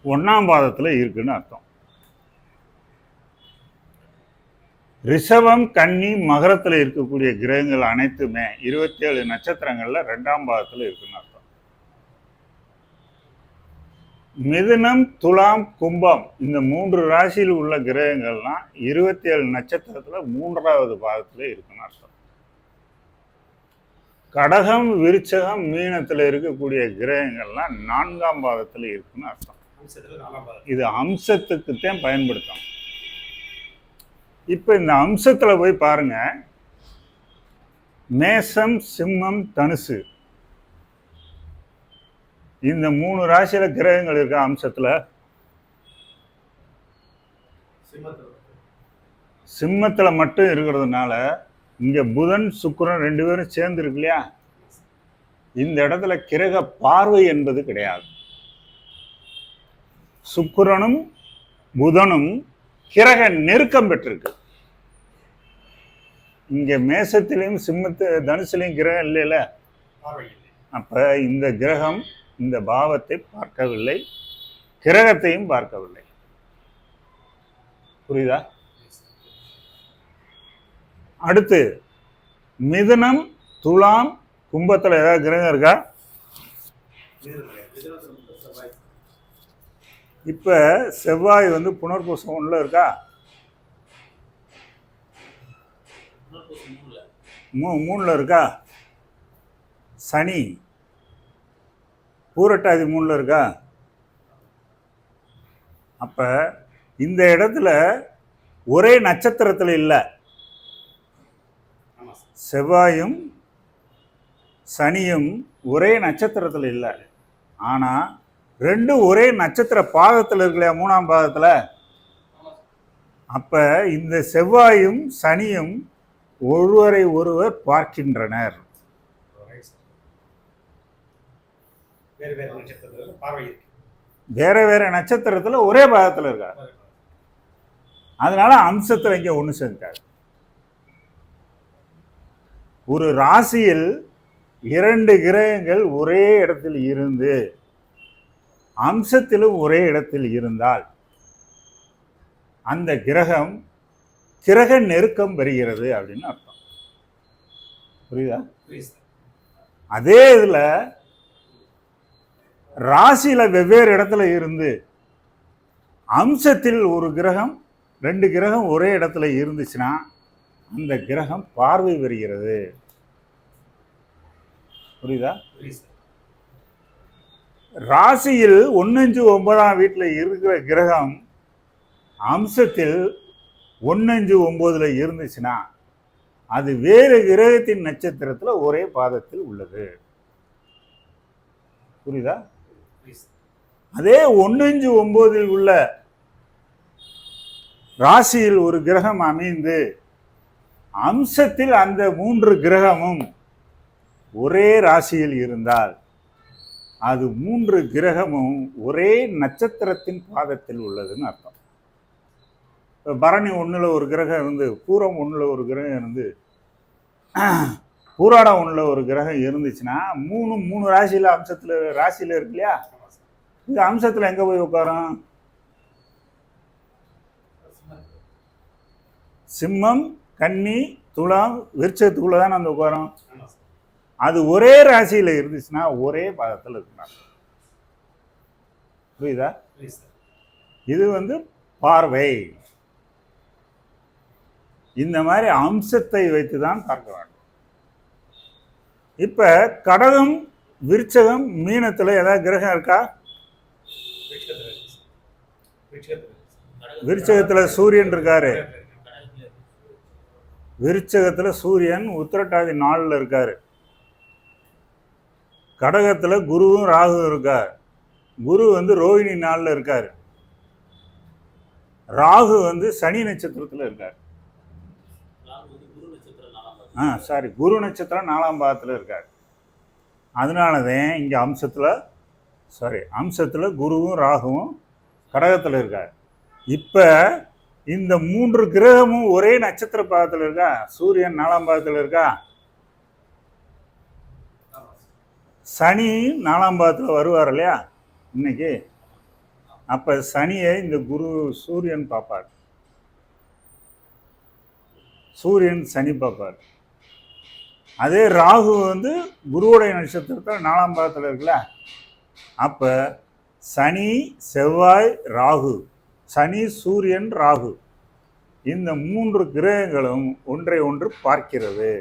A: 1ஆம் பாதத்தில் இருக்குன்னு அர்த்தம். ரிஷபம், கன்னி, மகரத்தில் இருக்கக்கூடிய கிரகங்கள் அனைத்துமே 27 நட்சத்திரங்களில் 2ஆம் பாதத்தில் இருக்குன்னு அர்த்தம். மிதுனம், துலாம், கும்பம் இந்த 3 ராசியில் உள்ள கிரகங்கள்லாம் 27 நட்சத்திரத்தில் 3ஆவது பாதத்தில் இருக்குன்னு அர்த்தம். கடகம், விருச்சகம், மீனத்தில் இருக்கக்கூடிய கிரகங்கள்லாம் 4ஆம் பாதத்தில் இருக்குன்னு அர்த்தம். இது அம்சத்துக்குத்தான் பயன்படுத்தும். இப்போ இந்த அம்சத்தில் போய் பாருங்க, மேசம், சிம்மம், தனுசு இந்த 3 ராசியில கிரகங்கள் இருக்க அம்சத்துல சிம்மத்துல மட்டும் இருக்கிறதுனால இங்க புதன், சுக்கிரன் 2 பேரும் சேர்ந்து இருக்கு இல்லையா? இந்த இடத்துல கிரக பார்வை என்பது கிடையாது. சுக்கிரனும் புதனும் கிரக நெருக்கம் பெற்றிருக்கு. இங்க மேசத்திலையும் தனுசுலையும் கிரகம் இல்லைல்ல. அப்ப இந்த கிரகம் இந்த பாவத்தை பார்க்கவில்லை, கிரகத்தையும் பார்க்கவில்லை. புரியுதா? அடுத்து மிதுனம், துலாம், கும்பத்துல ஏதாவது கிரகம் இருக்கா? இப்ப செவ்வாய் புனர்பூசம் 1ல இருக்கா? 3ல இருக்கா? சனி பூரட்டாதி 3ல இருக்கா? அப்ப இந்த இடத்துல ஒரே நட்சத்திரத்தில் இல்லை. செவ்வாயும் சனியும் ஒரே நட்சத்திரத்தில் இல்லை. ஆனால் 2 ஒரே நட்சத்திர பாதத்தில் இருக்கலையா? 3ஆம் பாதத்தில். அப்போ இந்த செவ்வாயும் சனியும் ஒருவரை ஒருவர் பார்க்கின்றனர். வேற வேற நட்சத்திரத்தில் ஒரே பாதத்தில் இருக்கார். அதனால அம்சத்தில் இங்கே ஒன்று சேர்ந்தார். ஒரு ராசியில் 2 கிரகங்கள் ஒரே இடத்தில் இருந்து அம்சத்திலும் ஒரே இடத்தில் இருந்தால் அந்த கிரகம் கிரக நெருக்கம் பெறுகிறது அப்படின்னு அர்த்தம். புரியுதா? அதே இதுல ராசியில வெவ்வேறு இடத்துல இருந்து அம்சத்தில் ஒரு கிரகம் 2 கிரகம் ஒரே இடத்துல இருந்துச்சுன்னா அந்த கிரகம் பார்வை பெறுகிறது. புரியுதா? ராசியில் 1, 5, 9ஆம் வீட்டில் இருக்கிற கிரகம் அம்சத்தில் 1, 5, 9ல் இருந்துச்சுன்னா அது வேறு கிரகத்தின் நட்சத்திரத்தில் ஒரே பாதத்தில் உள்ளது. புரியுதா? அதே 1, 5, 9ல் உள்ள ராசியில் ஒரு கிரகம் அமைந்து அம்சத்தில் அந்த 3 கிரகமும் ஒரே ராசியில் இருந்தால் அது 3 கிரகமும் ஒரே நட்சத்திரத்தின் பாதத்தில் உள்ளதுன்னு அர்த்தம். இப்போ பரணி 1ல் ஒரு கிரகம் இருந்து, பூரம் 1ல் ஒரு கிரகம் இருந்து, பூராடம் 1ல் ஒரு கிரகம் இருந்துச்சுன்னா 3 ராசியில் இருக்கு இல்லையா? இந்த அம்சத்தில் எங்கே போய் உட்காரும்? சிம்மம், கன்னி, துலாம், விருச்சத்துக்குள்ள தானே அந்த உட்காரம். அது ஒரே ராசியில் இருந்துச்சுன்னா ஒரே பாதத்தில் இருக்கணும். புரியுதா? இது பார்வை. இந்த மாதிரி அம்சத்தை வைத்து தான் பார்க்க வேண்டும். இப்ப கடகம், விருச்சகம், மீனத்துல ஏதாவது கிரகம் இருக்கா? விருச்சகத்துல சூரியன் இருக்காரு. விருச்சகத்துல சூரியன் உத்திரட்டாதி 4ல் இருக்காரு. கடகத்துல குருவும் ராகுவும் இருக்கார். குரு ரோஹிணி 4ல் இருக்காரு. ராகு சனி நட்சத்திரத்துல இருக்காரு. குரு நட்சத்திரம் 4ஆம் பாதத்தில் இருக்காரு. அதனாலதான் இங்க அம்சத்துல குருவும் ராகுவும் கடகத்துல இருக்காரு. இப்ப இந்த 3 கிரகமும் ஒரே நட்சத்திர பாதத்தில் இருக்கா? சூரியன் 4ஆம் பாதத்தில் இருக்கா? சனி 4ஆம் பாதத்தில் வருவார் இல்லையா இன்னைக்கு? அப்ப சனியை இந்த சூரியன் பார்ப்பார். சூரியன் சனி பார்ப்பார். அதே ராகு குருவுடைய நட்சத்திரத்தில் 4ஆம் பாதத்தில் இருக்குல்ல? அப்ப சனி, செவ்வாய், ராகு, சனி, சூரியன், ராகு இந்த 3 கிரகங்களும் ஒன்றை ஒன்று பார்க்கிறது.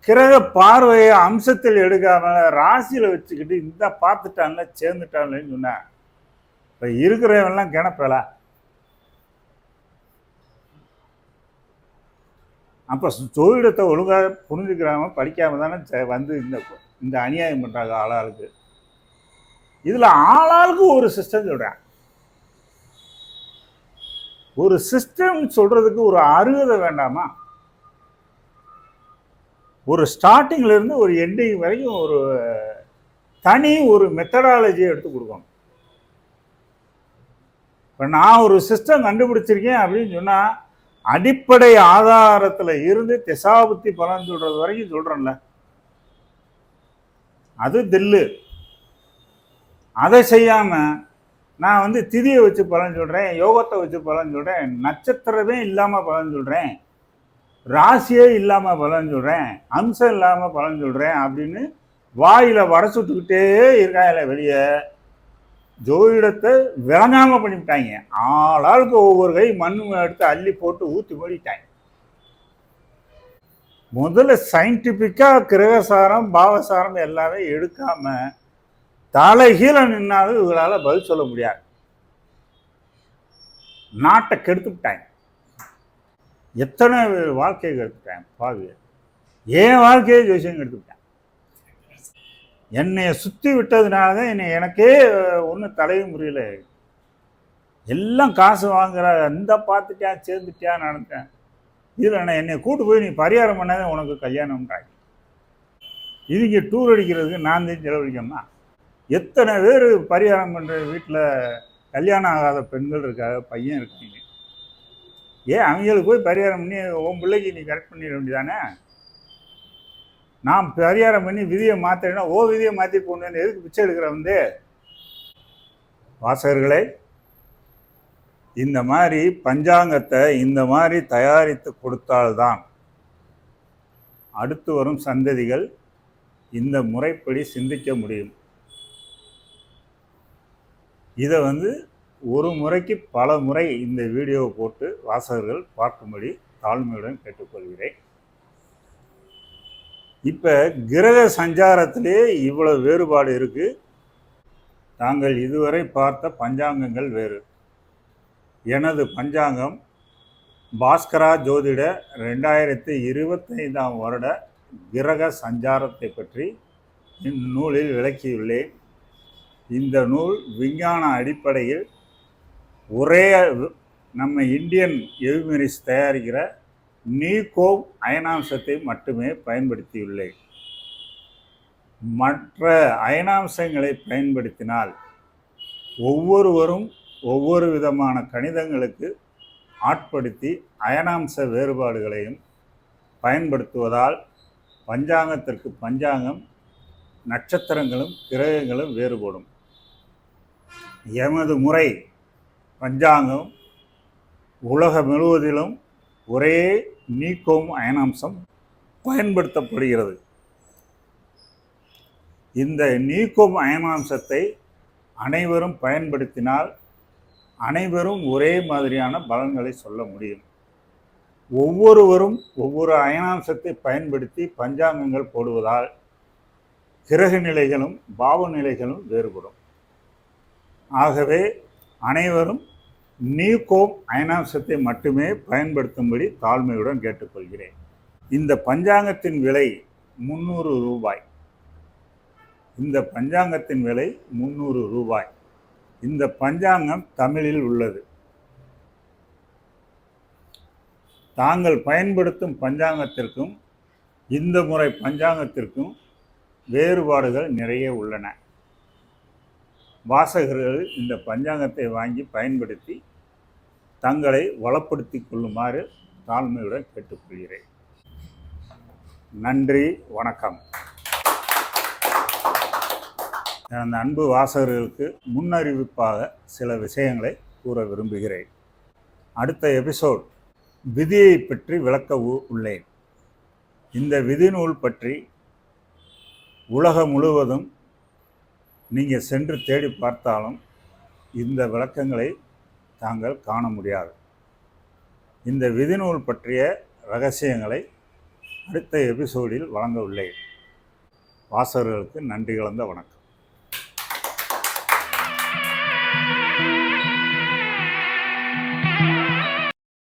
A: கிரக பார்வையை அம்சத்தில் எடுக்காம ராசியில வச்சுக்கிட்டு இந்த பார்த்துட்டான்ல சேர்ந்துட்டான்லன்னு சொன்ன இப்ப இருக்கிறவெல்லாம் கிணப்பல. அப்ப ஜோதிடத்தை ஒழுங்காக புரிஞ்சுக்கிறாம படிக்காம தானே இந்த அநியாயம் பண்றாங்க ஆளாளுக்கு. இதுல ஆளாளுக்கு ஒரு சிஸ்டம் சொல்றேன். ஒரு சிஸ்டம் சொல்றதுக்கு ஒரு அருகதை வேண்டாமா? ஒரு ஸ்டார்டிங்ல இருந்து ஒரு எண்டிங் வரைக்கும் ஒரு மெத்தடாலஜியை எடுத்து கொடுக்கணும். இப்ப நான் ஒரு சிஸ்டம் கண்டுபிடிச்சிருக்கேன் அப்படின்னு சொன்னா அடிப்படை ஆதாரத்துல இருந்து திசாபுத்தி பலன் சொல்றது வரைக்கும் சொல்றேன்ல, அது தில்லு. அதை செய்யாம நான் திதியை வச்சு பலன் சொல்றேன், யோகத்தை வச்சு பலன் சொல்றேன், நட்சத்திரமே இல்லாம பலன் சொல்றேன், ராசியே இல்லாம பலன் சொல்றேன், அம்சம் இல்லாம பலன் சொல்றேன் அப்படின்னு வாயில வடை சுட்டுக்கிட்டே இருக்காங்க. வெளியே ஜோதிடத்தை விளங்காம பண்ணிவிட்டாங்க. ஆளாளுக்கு ஒவ்வொரு கை மண் எடுத்து அள்ளி போட்டு ஊற்றி மூடிட்டாங்க. முதல்ல சயின்டிபிக்கா கிரகசாரம், பாவசாரம் எல்லாமே எடுக்காம தலைகீழ நின்னாலும் இவங்களால பதில் சொல்ல முடியாது. நாட்டை கெடுத்துட்டாங்க. எத்தனை வாழ்க்கையை கெடுத்துட்டாங்க பாவிய. ஏன் வாழ்க்கையை ஜோசியம் கெடுத்துட்டாங்க. என்னைய சுத்தி விட்டதுனால தான் எனக்கே ஒன்றும் தலையும் முறையில. எல்லாம் காசு வாங்குற, இந்த பார்த்துட்டேன் சேர்ந்துட்டேன் நடந்தேன். இதில் நான் என்னை கூட்டு போய் நீ பரிகாரம் பண்ணாதான் உனக்கு கல்யாணம்ன்றாங்க. இதுக்கு டூர் அடிக்கிறதுக்கு நான் தான் செலவழிக்கணும்னா எத்தனை பேர் பரிகாரம் பண்ணுற வீட்டில் கல்யாணம் ஆகாத பெண்கள் இருக்காங்க, பையன் இருக்கீங்க, ஏன் அவங்களுக்கு போய் பரிகாரம் பண்ணி உன் பிள்ளைக்கு நீ கரெக்ட் பண்ணிட வேண்டியதானே? நான் பரிகாரம் பண்ணி விதியை மாற்றினா விதியை மாற்றி போடணுன்னு எதுக்கு பிச்சை எடுக்கிற வந்து? வாசகர்களே, இந்த மாதிரி பஞ்சாங்கத்தை இந்த மாதிரி தயாரித்து கொடுத்தால்தான் அடுத்து வரும் சந்ததிகள் இந்த முறைப்படி சிந்திக்க முடியும். இதை ஒரு முறைக்கு பல முறை இந்த வீடியோவை போட்டு வாசகர்கள் பார்க்கும்படி தாழ்மையுடன் கேட்டுக்கொள்கிறேன். இப்போ கிரக சஞ்சாரத்திலே இவ்வளவு வேறுபாடு இருக்கு. தாங்கள் இதுவரை பார்த்த பஞ்சாங்கங்கள் வேறு. எனது பஞ்சாங்கம் பாஸ்கரா ஜோதிட 2025 வருட கிரக சஞ்சாரத்தை பற்றி இந்நூலில் விளக்கியுள்ளேன். இந்த நூல் விஞ்ஞான அடிப்படையில் ஒரே நம்ம இந்தியன் எவிமெரிஸ் தயாரிக்கிற நீகோம் அயனாம்சத்தை மட்டுமே பயன்படுத்தியுள்ளேன். மற்ற அயனாம்சங்களை பயன்படுத்தினால் ஒவ்வொருவரும் ஒவ்வொரு விதமான கணிதங்களுக்கு ஆட்படுத்தி அயனாம்ச வேறுபாடுகளையும் பயன்படுத்துவதால் பஞ்சாங்கத்திற்கு பஞ்சாங்கம், நட்சத்திரங்களும் கிரகங்களும் வேறுபடும். எமது முறை பஞ்சாங்கம் உலகம் முழுவதிலும் ஒரே நீகோம் அயனாம்சம் பயன்படுத்தப்படுகிறது. இந்த நீகோம் அயனாம்சத்தை அனைவரும் பயன்படுத்தினால் அனைவரும் ஒரே மாதிரியான பலன்களை சொல்ல முடியும். ஒவ்வொருவரும் ஒவ்வொரு அயனாம்சத்தை பயன்படுத்தி பஞ்சாங்கங்கள் போடுவதால் கிரக நிலைகளும் பாவ நிலைகளும் வேறுபடும். ஆகவே அனைவரும் நீகோம் அயனாம்சத்தை மட்டுமே பயன்படுத்தும்படி தாழ்மையுடன் கேட்டுக்கொள்கிறேன். இந்த பஞ்சாங்கத்தின் விலை 300 ரூபாய். இந்த பஞ்சாங்கத்தின் விலை 300 ரூபாய். இந்த பஞ்சாங்கம் தமிழில் உள்ளது. தாங்கள் பயன்படுத்தும் பஞ்சாங்கத்திற்கும் இந்த முறை பஞ்சாங்கத்திற்கும் வேறுபாடுகள் நிறைய உள்ளன. வாசகர்கள் இந்த பஞ்சாங்கத்தை வாங்கி பயன்படுத்தி தங்களை வளப்படுத்தி கொள்ளுமாறு தாழ்மையுடன் கேட்டுக்கொள்கிறேன். நன்றி, வணக்கம். எனது அன்பு வாசகர்களுக்கு முன்னறிவிப்பாக சில விஷயங்களை கூற விரும்புகிறேன். அடுத்த எபிசோட் விதியை பற்றி விளக்க உள்ளேன். இந்த விதி நூல் பற்றி உலகம் முழுவதும் நீங்கள் சென்று தேடி பார்த்தாலும் இந்த விளக்கங்களை தாங்கள் காண முடியாது. இந்த விதிநூல் பற்றிய இரகசியங்களை அடுத்த எபிசோடில் வழங்க உள்ளேன். வாசகர்களுக்கு நன்றி கலந்த வணக்கம்.